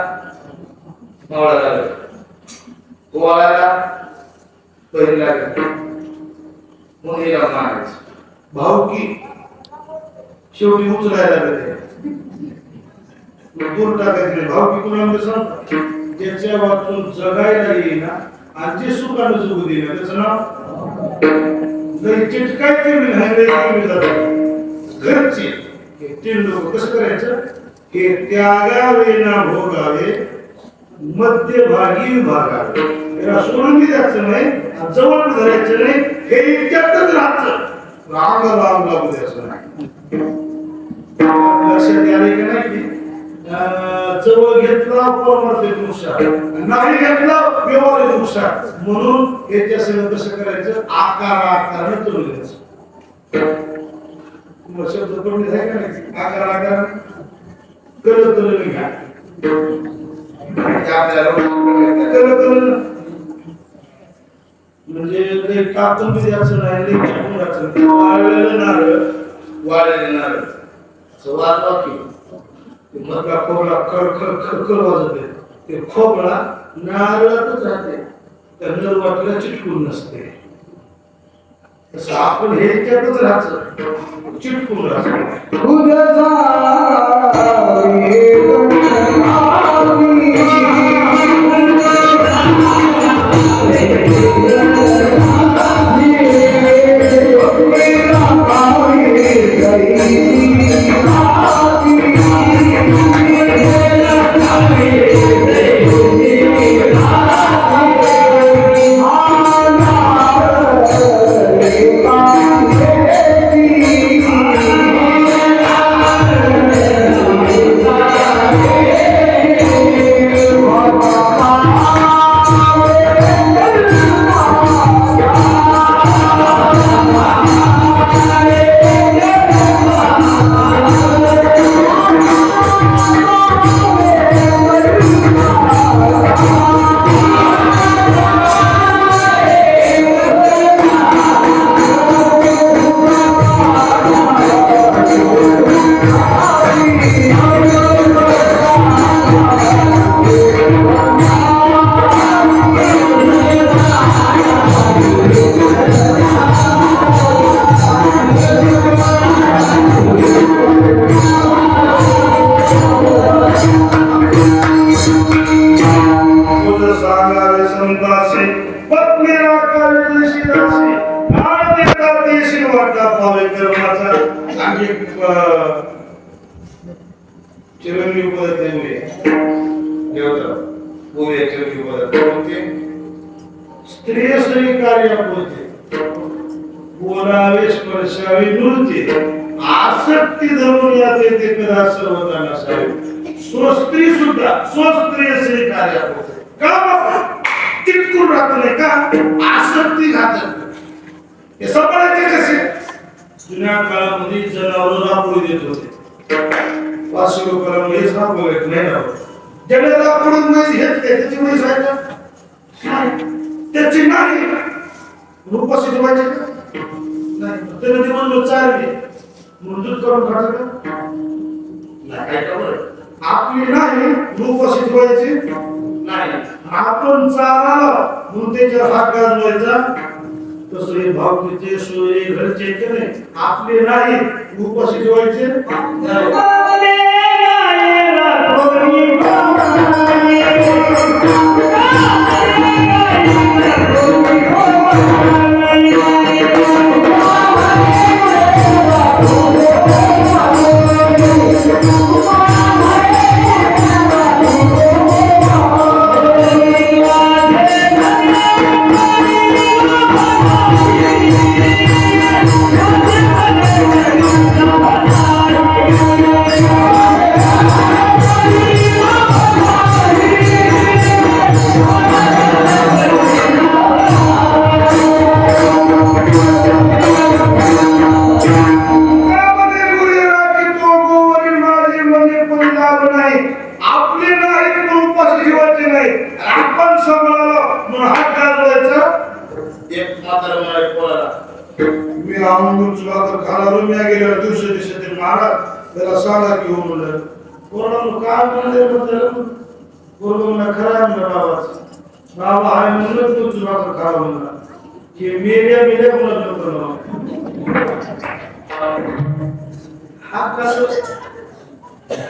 Speaker 3: मावळा लागेल. गोवाला बहीण लागेल. मग हिला मारायचं.
Speaker 2: भाऊकी शेवटी उचलायला लागते. दूर टाकायचे नाही. भाऊकी कुणाला सांगतात ज्याच्या वाचून जगायला येईना आणि जे सुखानं जगू देईना त्याचं नाव लई चिटकायचे बी नाही लई कमी जातात. घरचे हे 3 लोक कसं करायचं? हे त्यागावे ना भोगावे मध्यभागी विभागावे. याला सोडून बी द्यायचं नाही आणि जवळ बी धरायचं नाही. हे इतक्यातच राहायचं. रांग लांब लागू द्यायचं नाही. लक्षात आले की नाही की जवळ घेतला परमार्थिक नुकसान नाही घेतला व्यवहारिक नुकसान. म्हणून याच्या सगळं कसं करायचं? आकाराने तोडून द्यायचं. शब्द पडले आहे का नाही? आकाराने कळत घ्या. म्हणजे कापून बी द्यायचं नाही लई चिकून द्यायचं नाही. वाळलेलं नारळ वाजवा की मधला खोबळा खळ वाजवते. ते खोबळा नारळातच राहते. त्यांना वाटलं चिटकून नसते. तसं आपण हे त्यातच राहायचं चिटकून राहायचं. चिरंजीव पदार्थ स्त्री स्त्री कार्यापुरते बोलावे स्पर्शावे नृत्य आसक्ती धरून यात येते कदा सर्वदा नसावे. स्वस्त्री सुद्धा स्वस्त्रीय स्त्री कार्यापुरते का बाबा चिटकून राहत नाही का? आसक्ती घातक. हे सांभाळायचे कसे? जुन्या काळामध्ये जनावर राबवून देत होते. 500 रुपयाला म्हैस राबवायची नाही राबवत. ज्याने राबवून म्हैस घेतली त्याची म्हैस आहे का? त्याची नाही उपाशी ठेवायची का? नाही त्याने दिवसभर चालली म्हणून दूध करून खायचं का?
Speaker 3: नाही काय का बरं?
Speaker 2: आपली नाही उपाशी ठेवायची
Speaker 3: नाही
Speaker 2: आपण चालावं म्हणून त्याच्यावर हात गाजवायचा तसं हे भावकीचे सोयरे घरचे के नाही आपले नाही उपाशी ठेवायचे नाही. त्याला सांगा की हो म्हणलं कोरोना काय म्हणलं कोरोना खरा म्हणलं बाबाच बाबा आहे म्हणूनच तुमचं बाबा खरा म्हणला की मेल्या म्हणत नव्हतं हा कसं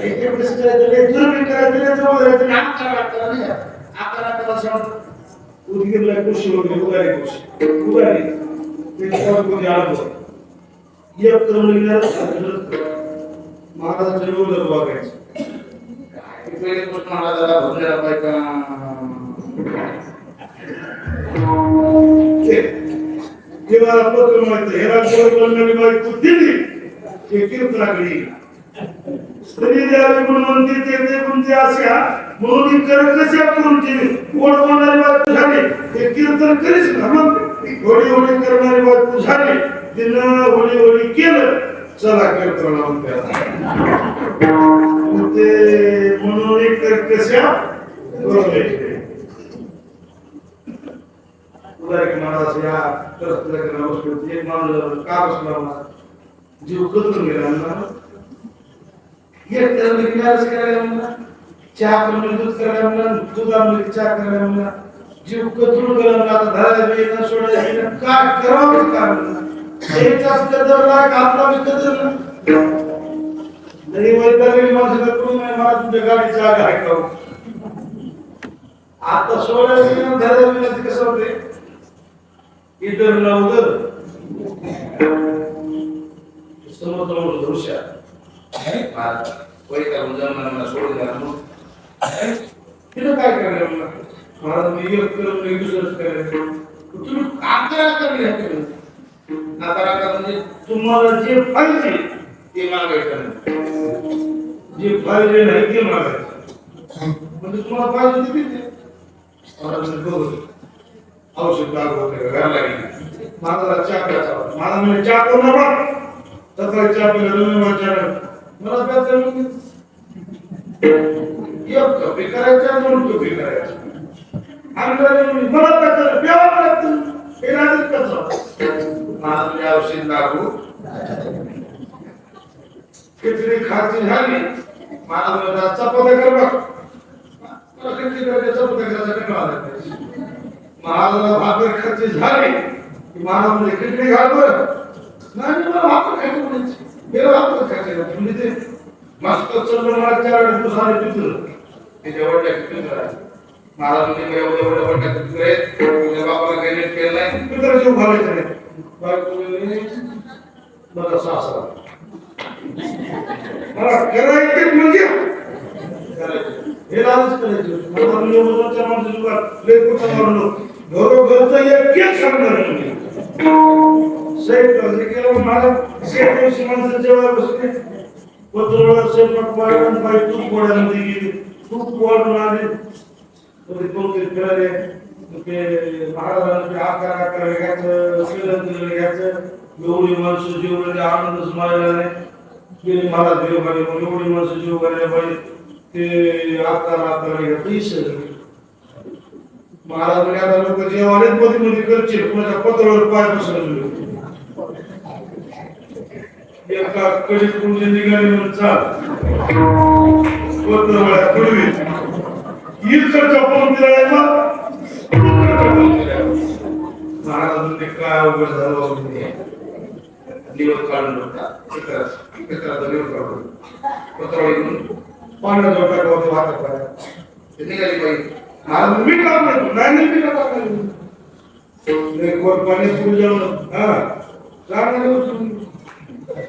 Speaker 2: एक कसं करायचं दुर्बीण करायचं जवळ जायचं
Speaker 3: आकारा करा सांग
Speaker 2: उदगीरला कृषी वगैरे उगारी ते कोणी आलं एक क्रम महाराजांच्या विरोधात वागायचं
Speaker 3: पहिले गोष्ट महाराजाला भरलेला पाहिजे
Speaker 2: देवाला पत्र माहिती हे राजकारणी बायको दिली ते कीर्तनाकडे स्त्री द्यावी म्हणून म्हणते ते कोणते असे म्हणून ही कशा करून केली गोड बोलणारी बायको झाली ते कीर्तन करीच ना मग होळी होळी करणारी बायको झाली तिनं होळी होळी केलं चला कीर्तनाला म्हणते ते म्हणून एक कशा महाराज या एक माणूस का बसला जीव कचून गेला एक करायला चहा करून दूध करायला म्हणला दुधामध्ये चहा करायला म्हणला जीव कचून गेला आता धरायला सोडायला काय करावं काय म्हणला एकच कदर लाग आपला बी कदर नाही वैद्यकीय माणसाला कोण नाही मला तुमच्या गाडी जागा आहे का आता सोडायला धरायला कसं होते इतर लावलं समोर दृश्य
Speaker 3: मला सोडून द्या
Speaker 2: तिथं काय करायला महाराज मी एक करून दुसरंच करायचं
Speaker 3: तुम्ही आकारा करले आकारा म्हणजे
Speaker 2: तुम्हाला जे पाहिजे
Speaker 3: ते मागायचं
Speaker 2: जे पाहिजे नाही ते मागायचं म्हणजे तुम्हाला पाहिजे ते किती औषध लागू होते घराला गेली माझा चहा प्यायचा माझा म्हणजे चहा करू नका सकाळी चहा पिला मला प्यायचं एक कपी करायचा दोन कपी करायचा आणि मला प्यायचं प्यावं लागतं हे राहत कसं
Speaker 3: माझं औषध लागू
Speaker 2: खिचडी खायची झाली मला चपात्या कर बघ मला खिचडी करायची चपात्या करायचा कंटाळा आला महाराजाला भाकर खायची झाली की महाराज म्हणजे खिचडी घाल बरं नाही मला भाकर खायची म्हणायची गेलं भाकर खायची म्हणजे ते मस्त चललं मला 4 दिवस आले पितलं
Speaker 3: त्याच्या वडिलाची पितळ आहे महाराज म्हणजे एवढ्या वडिलाची पितळ आहे तुझ्या बापाला काही नीट केलं नाही
Speaker 2: पितळ जीव घालायचं नाही बायको बघा सासरा मला करायचं म्हणजे हे लालच करायचं मला नियमाच्या माणसाला लय कुठं मारलो घरोघरचं एक सांगणार साहेब कसं केलं माझा शेत माणसं जेव्हा बसले पत्रवळा स्वयंपाक वाढून बाई तूप पोळ्यामध्ये गेली तूप वाढून आले कोणते फिराले ते महाराजांचे आकार घ्यायचं श्रीलंकेला घ्यायचं एवढी माणसं जेवढे आनंदच मारला नाही गेले महाराज देव घाले एवढी माणसं जेव घाले बाई ते आकार घ्यायचं महाराज म्हणे आता लोक जेवारीत मध्ये मध्ये करतील कोणाच्या पत्रावर पाय बसवले एका कडे पुढे निघाले म्हणून चाल पत्रवळ्या कडवी इकडच्या पंक्तीला महाराज म्हणजे काय अवघड झालं
Speaker 3: निवड काढून होता चित्राचा निवड काढून पत्रावळी
Speaker 2: पाण्यात जोटा गावते वाहता पाया
Speaker 3: ते निघाली पाहिजे
Speaker 2: महाराज मी काम नाही मी का पाणी सुरू जेवण हा जाणार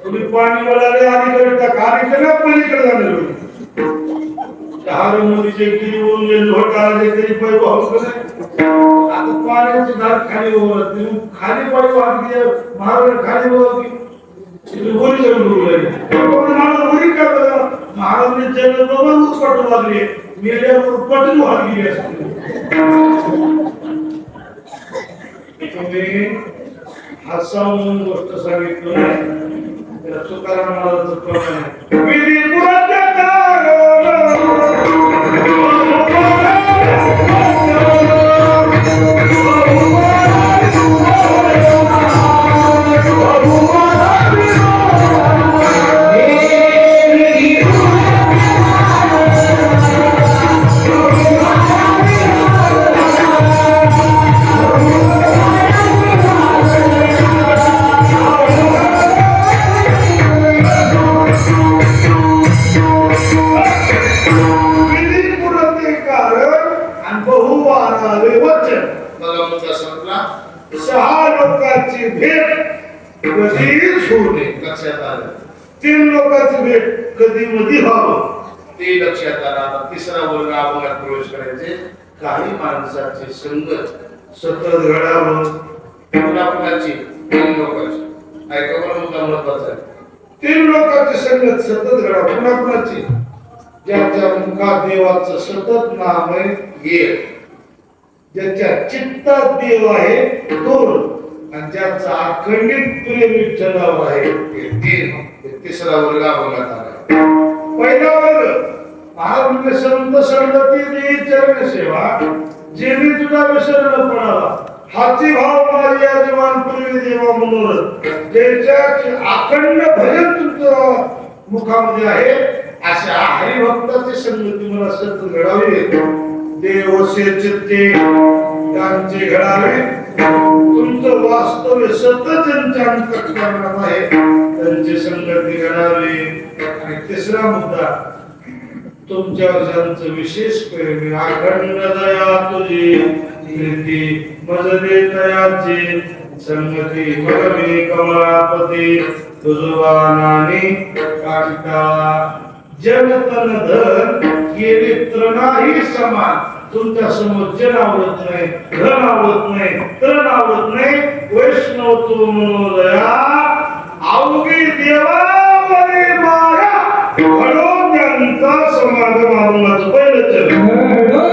Speaker 2: तुम्ही पाणी वळाले अलीकडे टाक अलीकडे पलीकडे जाणार दहा मध्ये किती होऊन लोटाले तरी पाय भाऊ आता पाण्याची धार खाली होत खाली पाय वाहते महाराज खाली वरी जाऊन वरी काय बघा महाराजने जग बरोबर पट वागले मेल्यावर पटून वाद गेली असते तुम्ही हसावून गोष्ट सांगितलं नाही तुकाराम महाराजांचं प्रमाण आहे सहा लोकांची भेट कधीच होऊ नये
Speaker 3: लक्षात आलं
Speaker 2: 3 लोकांची भेट कधी मधी व्हावं
Speaker 3: ते लक्षात आलं आता तिसरा वर्ग अभंगात प्रवेश करायचे काही माणसाची संगत
Speaker 2: सतत घडावं
Speaker 3: कुणाकुणाची 3 लोकांची ऐका पण मुद्दा महत्वाचा आहे
Speaker 2: 3 लोकांची संगत सतत घडावं कुणाकुणाची ज्याच्या मुखात देवाचं सतत नाम आहे एक ज्याच्या चित्तात देव आहे दोन आणि ज्याचा अखंडित प्रेम विठ्ठलावर आहे
Speaker 3: तिसरा वर्ग अभंगात आला
Speaker 2: पहिला वर्ग महाराज संत संगती चरण सेवा जेणे तुझा विसर न पडावा हाची भाव माझी आजीवन पूर्वी देवा मनोरथ ज्याच्या अखंड भजन तुमचं मुखामध्ये आहे अशा हरिभक्ताची संगती मला सतत घडावी देवसे चित्ते त्यांचे घडावे तुमचं वास्तव्य सतत त्यांच्या अंतःकरणात आहे त्यांची संगती घडावी आणि तिसरा मुद्दा तुमच्यावर ज्यांचं विशेष प्रेम अखंड दया तुझी प्रीती मजले तयाची संगती मगमी कमलापती तुझवानानी काष्टा जन तन धन गेले तृणाही समान तुमच्या समोर जन आवडत नाही धन आवडत नाही तृण आवडत नाही वैष्णव तो मनोदया अवघी देवावरी माया घडो त्यांचा समागम अभंगाचं पहिलं चरण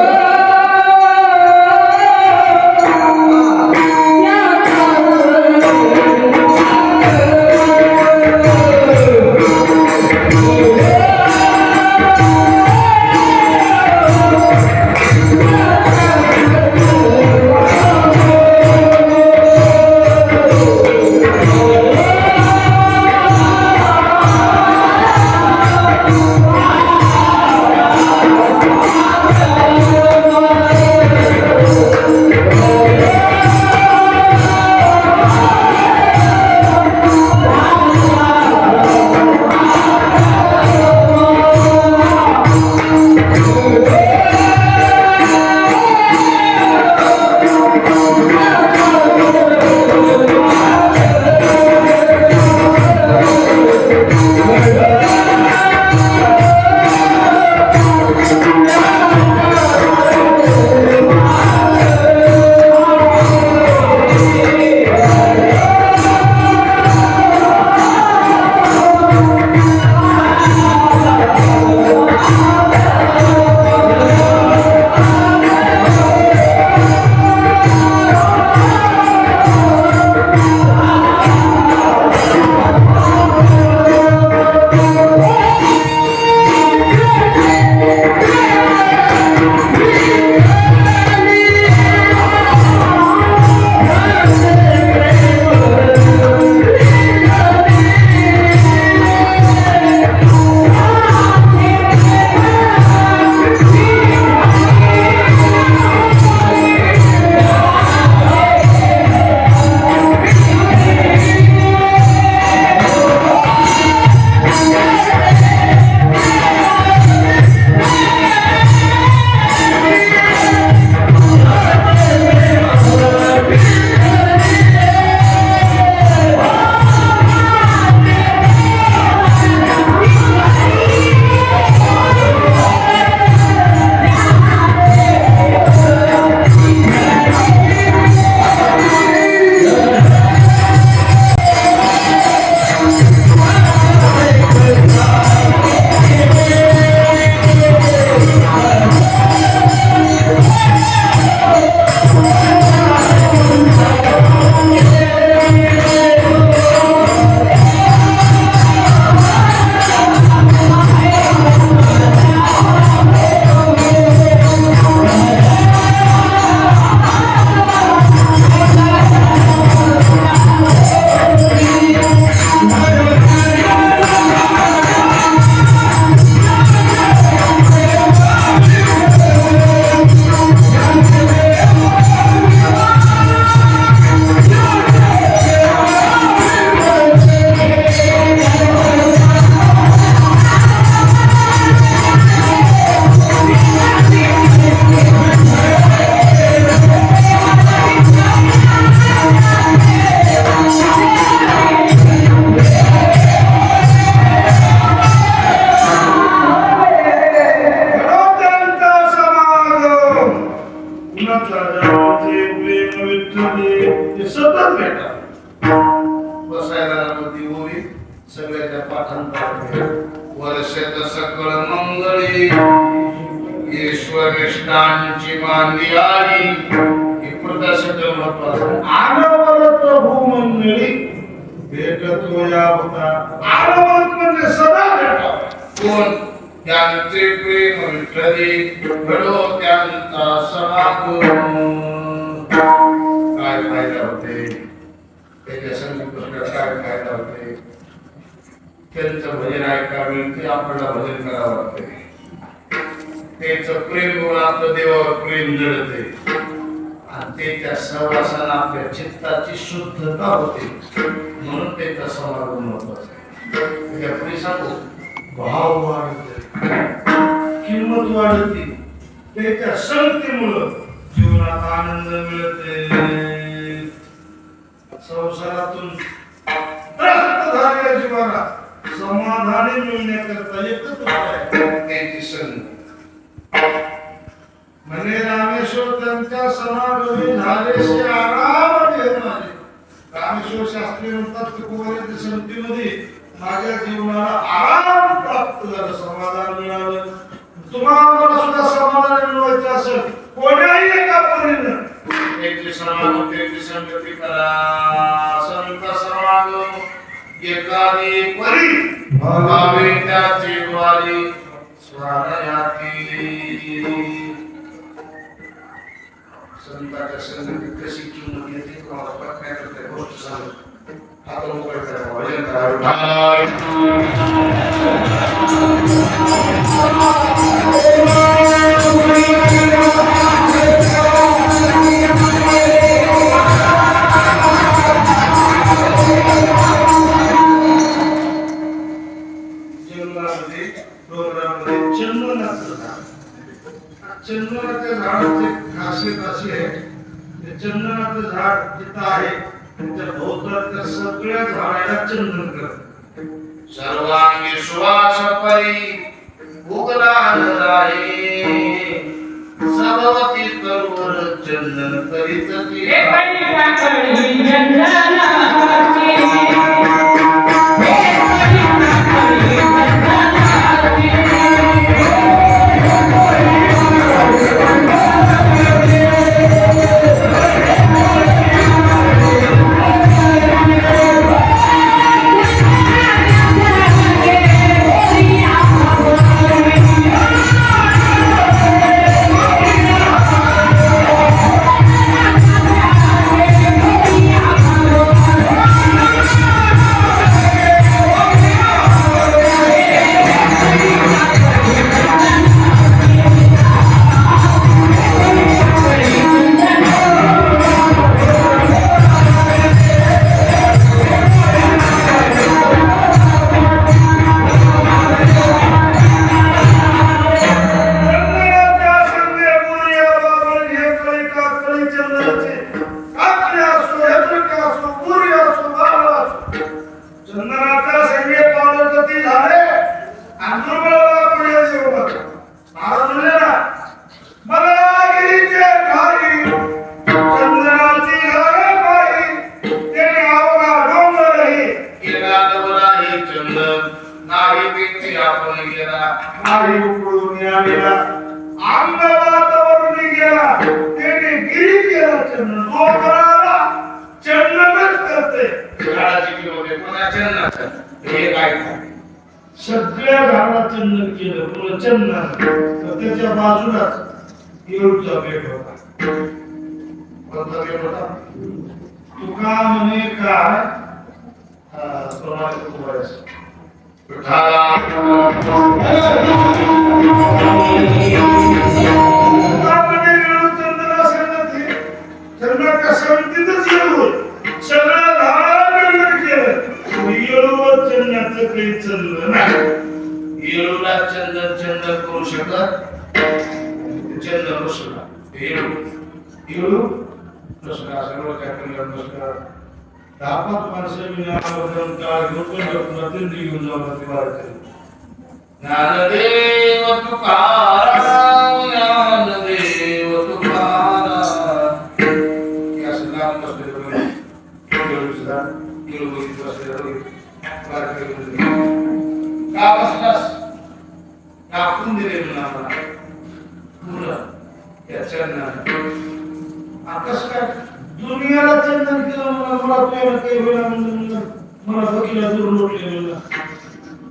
Speaker 2: सतत भेटावे.
Speaker 3: बसायला ती ओवी सगळ्याच्या पाठांतर वर्षात सकळ मंगळी ईश्वरिष्टांची मांदी आली ही पुढचा शब्द महत्वाचा.
Speaker 2: आनवल प्रभू मंडळी भेटतो या होता. आनवल म्हणजे सदा भेटावे.
Speaker 3: कोण त्यांचे प्रेम विठ्ठली घडो त्यांचा समागम. काय फायदा होते त्याच्या संगीत काय फायदा होते. त्यांचं भजन ऐकावे ते आपल्याला भजन करावं लागते. त्यांचं प्रेम होऊन आपलं देवावर प्रेम जळते आणि ते त्या सहवासानं आपल्या चित्ताची शुद्धता होते. म्हणून त्याचा समागम महत्वाचा. पुढे सांगू
Speaker 2: भाव वाढते, किंमत वाढते. त्याच्या संगतीमुळं जीवनात आनंद मिळते. संसारातून त्रस्त झालेल्या जीवाला समाधानी मिळण्याकरता एकच उपाय आहे,
Speaker 3: त्यांची संगती.
Speaker 2: म्हणे रामेश्वर त्यांच्या समागमी झालेसे आराम निर्माणे. रामेश्वर शास्त्री म्हणतात की कुमाराच्या संगतीमध्ये माझ्या जीवनाला आराम प्राप्त झाला, समाधान मिळालं. तुम्हाला सुद्धा समाधान मिळवायचं असेल कोण्याही एका परीनं
Speaker 3: त्यांची समागम त्यांची संगती करा. संत समागम एकादी परी भावे त्याची द्वारी स्वारयाती. संतांच्या संगतीत कशी किंमत येते तुम्हाला पटण्याकरता गोष्ट सांगतो. आता मोकळ करा भजन करा.
Speaker 2: जंगलामध्ये डोंगरामध्ये चंदनाचं झाड. चंदनाच्या झाडाची खासियत अशी आहे की चंदनाचं झाड जिथं आहे त्या भोवतालच्या सगळ्या झाडाला चंदन करतात.
Speaker 3: सर्वांगी सुवास परी भोगलाल राहे सभवती तरुवर चंदन करीत ती.
Speaker 2: सगळ्या झाडाला चंदन केलं पुन्हा चंदन. तर त्याच्या बाजूलाच येळूचा बेट होता.
Speaker 3: कोणता बेट होता?
Speaker 2: तुका म्हणे काय प्रमाणे चंदना संगती चंदनाच्या संगतीतच येऊन सगळ्या झाडाला चंदन केलं. येळूवर चंदनाचं काही चाललं नाही.
Speaker 3: येळूला चंदन चंदन करू शकत चंदन बसला.
Speaker 2: येळू
Speaker 3: बसला सर्व त्या कल्याण बसला.
Speaker 2: 10-5 माणसं मी आवर्जून काळ घेऊन दिंडी घेऊन जाऊन ती वारकरी.
Speaker 3: ज्ञानदेव तुकाराम ज्ञानदेव तुकाराम. हे असं नाम बसलेलं बघा.
Speaker 2: बसला येळू बघित बसले
Speaker 3: का बसलास
Speaker 2: टाकून दिले म्हणून आम्हाला मुलं या चंदनाने आकाश काय दुनियाला चंदन केलं मला तुला काही होईना म्हणून मला वकिला दूर लोटले म्हणलं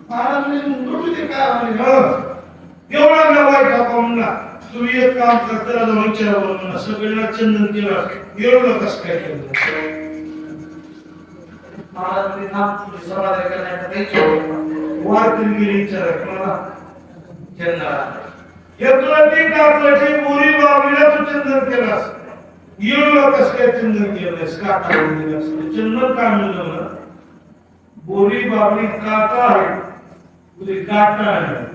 Speaker 2: महाराज लुटू दे काय म्हणे एवढा नवाय टाका म्हणला तुम्ही एक काम करा त्याला जाऊन विचारा म्हणला सगळ्यांना चंदन केलं एवढं कसं काय केलं महाराज नाम समाधान करण्याचा वारकरी गेली विचारा कोणाला चंदनाला येतला ते टाकलं बोरी बाबीला तू चंदन केलास एवढं कसं काय चंदन केलंस का टाकून दिलास चंदन काय म्हणलं मला बोरी बाबरी काटा आहे तुझे काटा आहे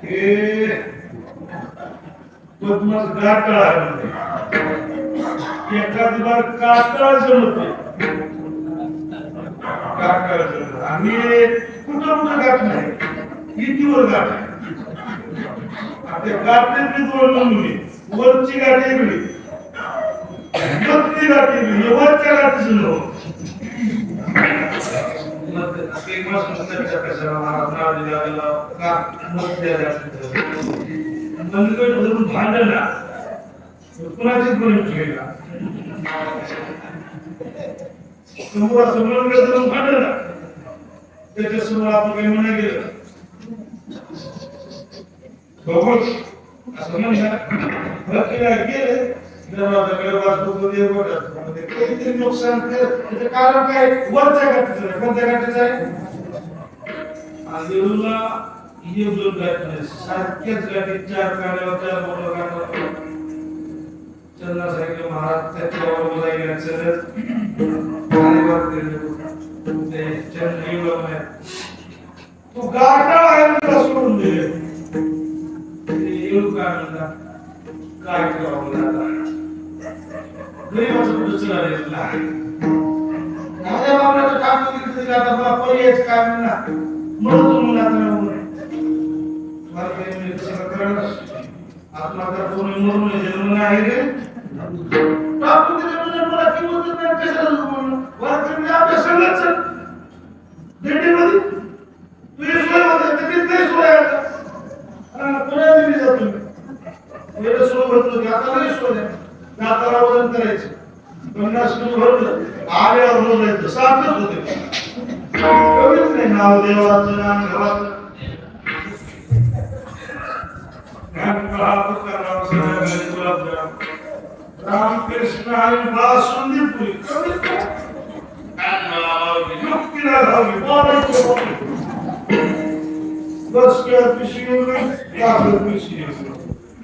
Speaker 2: हे बदमाश गाटा आहे एखादी बार काटा जमते काटा जमत आणि कुठं कुठं गाठ नाही इथवर गाठ आहे आपल्या गाठीतली दोन नमुने वरची गाठ वेगळी मधली गाठ वेगळी वरच्या गाठीच नव्हतं भांडला कुणाचीच बनवून ठेवला समोरासमोर धरून भांडला त्याच्यासमोर आपण काही म्हणा गेलं असं म्हणलं गेले दरवाजाकडे वाचतो काहीतरी नुकसान त्याचं कारण काय वरच्या गाठीचं आहे कोणत्या गाठीचं आहे आंधळूला हे दोन गाठ नाही सारख्याच गाठी चार काढल्यावर चार बोट गाठला चंद्रा सांगितलं महाराज त्याच्यावर मला यायचं आणि वर ते चंद्र येऊ नाही तू गाठा आहे मला सोडून दिले येऊ काय म्हणला काय करावं लागला गरीबाचं कुठं चढायला माझ्या बाबराचं काम केलं तरी आता बाबा पर्यायच काय म्हणला म्हणून म्हणून आता मला काही म्हणजे कसं कळलं आत्महत्या कोणी मरून जन्म नाही रे टाकून दिले मला किंमत नाही कशाला म्हणून वारकरी आपल्या सगळंच दिंडीमध्ये तुझी सोय होते तिकीट नाही सोय आता पुण्या दिली जातो एवढं सोय होत नव्हती आता नाही सोय नाताला वजन करायचं 50 किलो भरलं आल्यावर मोजायचं सारखंच होते कमीच नाही नाव देवाचं नाम घराचं रामकृष्ण आणि बासुंदी पुरी कमीच युक्तीला धावली बस किंवा पिशवी पिशवी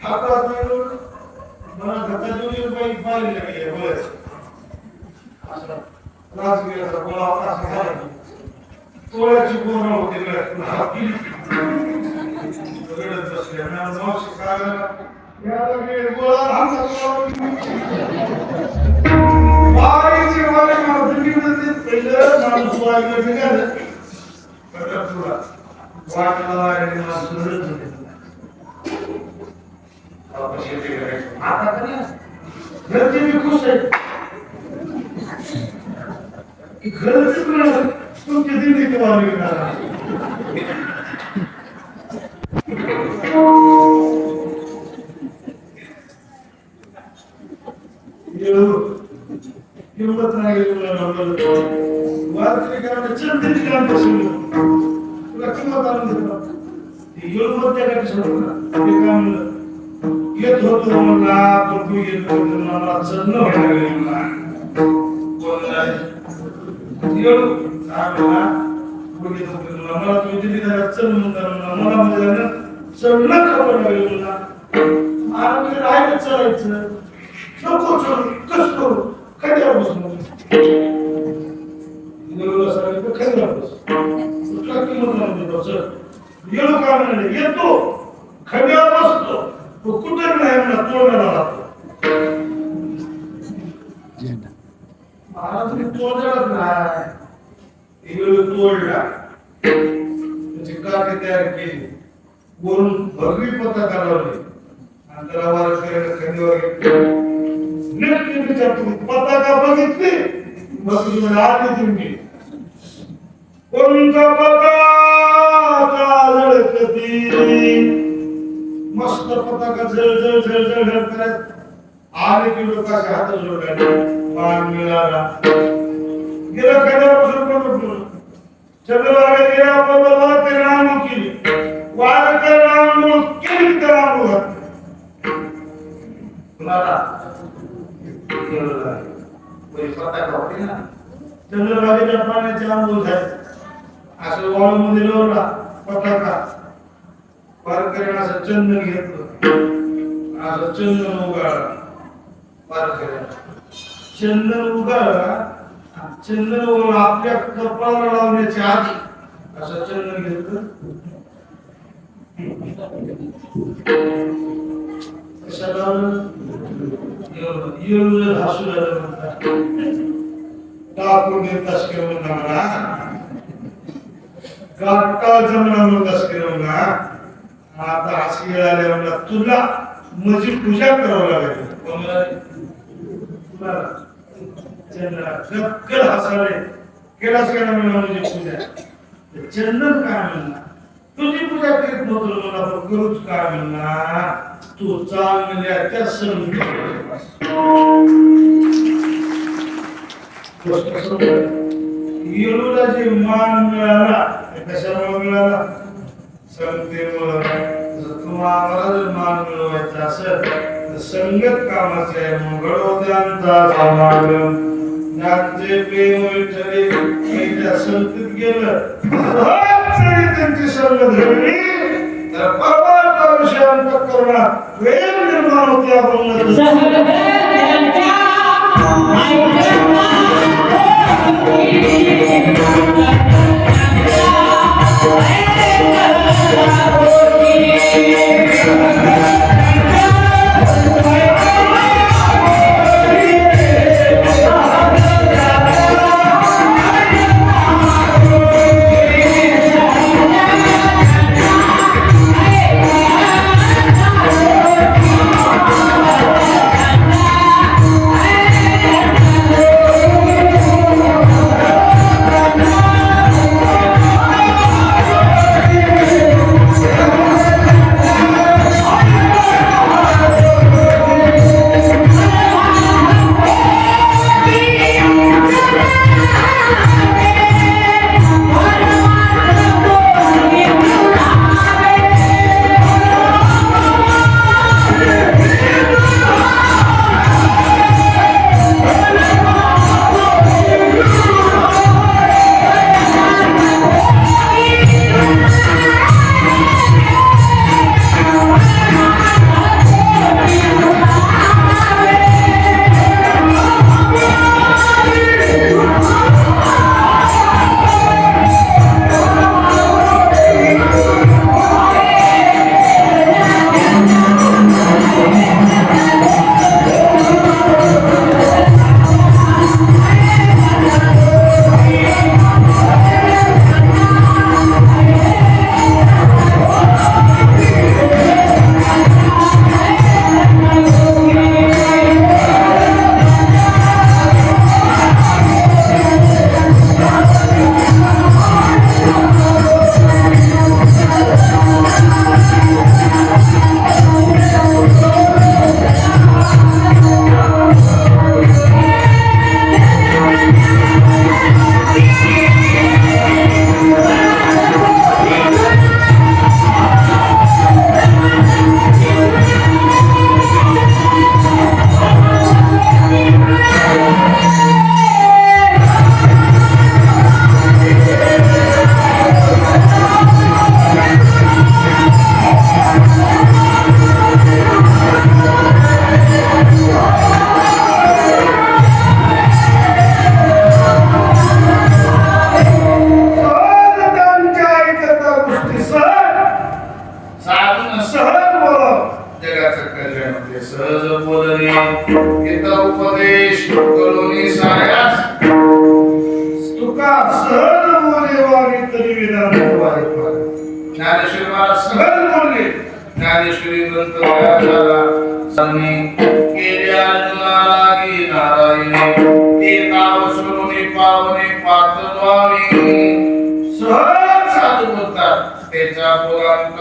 Speaker 2: हातात मला घाता देऊन बाई पाहिली लागली बस राजगिराचा गोळा असा झाला तोळ्याची गोणा होती रडत बसले मावशी काढायला याला गेले गोळा आमचा बाईचे वाले मला दिल्लीमध्ये पहिलं माणूस वाईला निघालं पंढरपूरला वाटला आणि माणूस रडत होते आता तरी घरचे मी खुश आहे घरचे तुमच्या दिंडी वाढली किंमत नाही वारकरी करायला चंदीची काम तुला किंमत आणून देतो येऊन त्या काही सोडून ते काम येत होतो म्हणला प्रभू येत होतो मला चढणं व्हायला गेलं मला तुम्ही दिली चढ म्हणता मला म्हणजे चढणं खबर लागेल मला म्हणजे राहायला चढायचं नको चढ कस करू खड्यावर बसून खड्यावर बस कुठला किंमत देतो सर येलो का म्हणाले येतो खड्यावर बसतो तो कुठे नाही म्हणा तोडायला राहतो महाराज तोडत नाही तोडला त्याची काठी तयार केली वरून भगवी पताका लावली आणि त्याला वारकऱ्याला खंडीवर घेतलं नक्की विचारतो पताका बघितली बघितली आली तुम्ही कोणता पताका लडकती मस्त पताका झळ करत आले की लोकांच्या हात जोडले मान मिळाला गेला कधीपासून पण चंद्रभागा गेल्या बरोबर ते नाम केली वार कर नाम केली तर नाम कुणाला
Speaker 1: पताका होती ना
Speaker 2: चंद्रभागेच्या पाण्याचे आंघोळ झाले असं वाळूमध्ये लोळला पताका वारकऱ्यानं असं चंदन घेतलं असं चंदन उगाळला वारकऱ्यानं चंदन उगाळला चंदन आपल्या कपाळाला लावण्याच्या आधी असं चंदन घेतलं कशाला एवढं हसू झालं म्हणतात टाकून घेतलास किंवा म्हणा गाठा जमला म्हणतास किंवा म्हणा आता हसी आले म्हणला तुला माझी पूजा करावं लागेल तुला चंद्र हसाले केलास का म्हणला माझी पूजा चंदन काय म्हणला तुझी पूजा करीत नव्हतं मला पण करूच काय म्हणला तू चांगल्या त्या संगीत येळूला जे मान मिळाला कशामुळे मिळाला संगतीमुळं तुम्हाला जर मान मिळवायचा असेल तर संगत कामाचे आहे मंगळोद्यांचा समागम ज्यांचे प्रेम विठ्ठले त्या संगतीत गेलं त्यांची संगत घडली तर परमार्थ विषय अंतःकरणात प्रेम निर्माण होते आपण
Speaker 3: उपदेश करुणी सायास
Speaker 2: तुका सहज बोले वाणी तरी विधान
Speaker 3: ज्ञानेश्वरी महाराज सहज बोलले. ज्ञानेश्वरी ग्रंथ तयार झाला. केले अर्जुनाला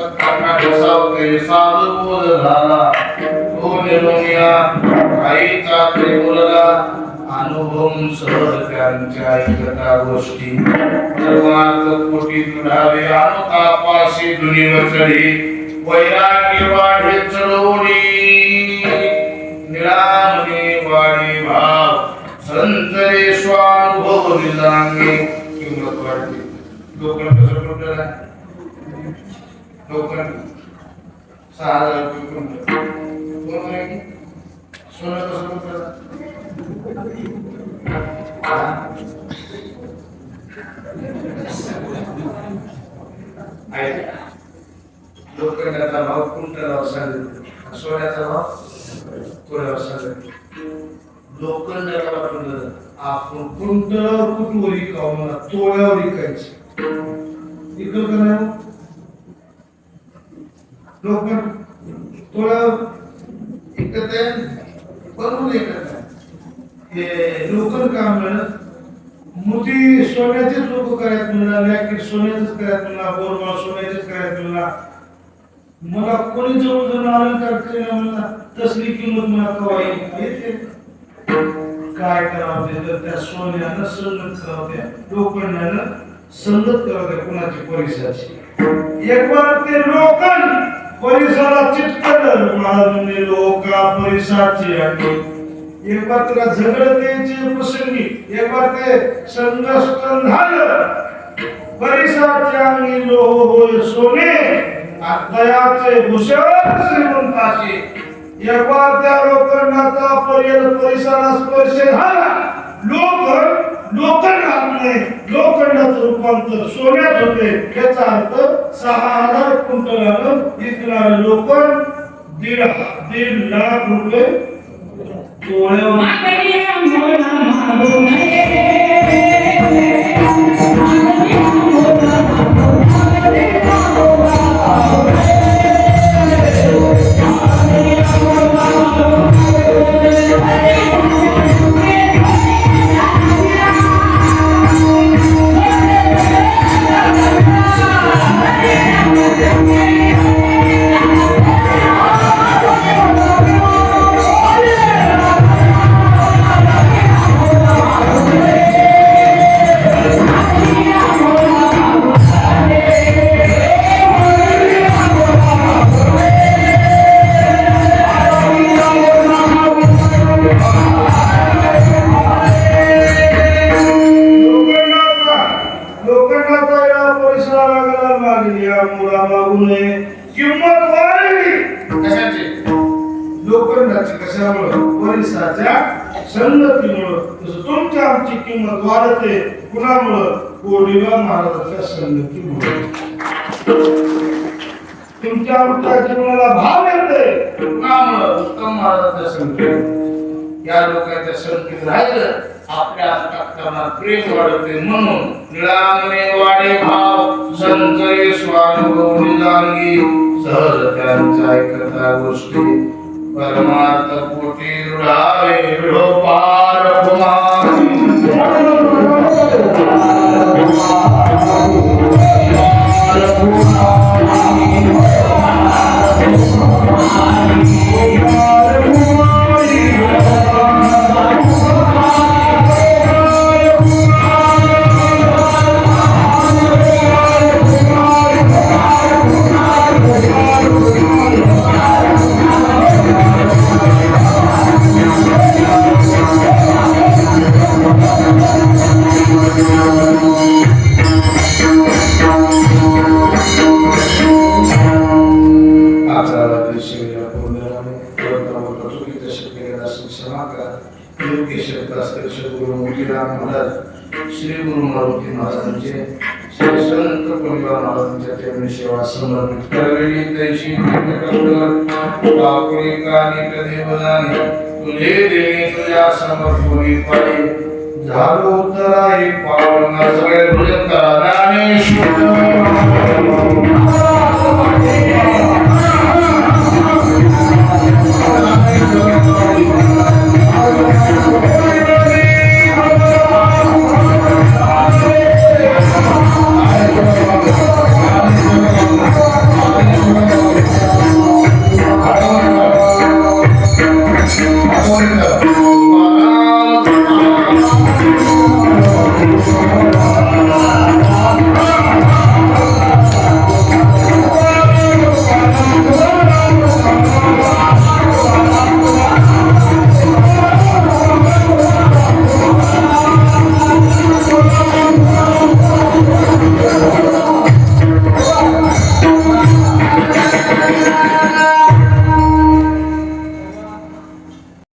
Speaker 3: सत्कारणा बसावते साधू बोध झाला तो निरोनिया आईचा ते बोलला अनुभव सहज त्यांच्या ऐकता गोष्टी सर्वात कोटी तुढावे अनुतापाशी दुनिया चढी वैराग्य वाढे चढवणी निळामणी वाढे भाव संतरे स्वानुभव निजांगे किंमत वाढते लोकांना कसं कुठलं लोकांना 6,000 रुपये कोण आहे की सोनं कसं कुठलं लोखंडाचा भाव कुंटलावर सांगितलं सोन्याचा भाव तोळ्यावर सांगितलं लोखंडाला वाटलं आपण कुंटलावर कुठवर विकावं तोळ्यावर विकायचे विकल का नाही लोखंड तोळ्यावर विकत आहे बरोबर विकत हे लोखंड काम मिळत मोठी सोन्याचेच लोक करायत म्हणला रॅकेट सोन्याचंच करायत म्हणला बोरमाळ सोन्याचेच करायत म्हणला मला कोणी जवळ जवळ अलंकार केला म्हणला तसली किंमत मला कवा येते काय करावं ते तर त्या सोन्यानं संगत करावं त्या लोखंडानं संगत करावं त्या कुणाची परिसराची एक बार ते लोखंड परिसराला चिटकलं महाराजांनी लोका परिसराची आणि एक बार त्याला झगडतेचे प्रसंगी एक बार ते संघर्ष झालं परिसराचे अंगी लोह होय सोने दयाचे भूषण श्रीमंताचे एक बार त्या लोखंडाचा परिसराला स्पर्श झाला लोखंडातले लोखंडाचं रूपांतर सोन्यात होते याचा अर्थ 6,000 क्विंटलानं विकणारे लोखंड 1.5 लाख रुपये किंमत वाढते कुणामुळं कोडीला महाराजांच्या संगतीमुळे तुमच्या आमच्या जीवनाला भाव येते कुणामुळं उत्तम महाराजांच्या संगतीत या लोकांच्या संगतीत राहिलं आपल्या अंतःकरणात प्रेम वाढते म्हणून निळामणे वाढे भाव संचय स्वानुभव निजांगी सहज त्यांच्या ऐकता गोष्टी परमार्थ पोटी रुढावे विढोपार कुमारी श्री गुरु मारुती महाराजांचे श्री संत परिवार महाराजांच्या चरणी सेवा समर्पित करलेली तैशी बापुळे कानी कधी बजाने तुझे देणे तुझ्या समर्पणी पायी झालो उतराई पावना सगळे भजन करा ज्ञानेश्वर Thank you.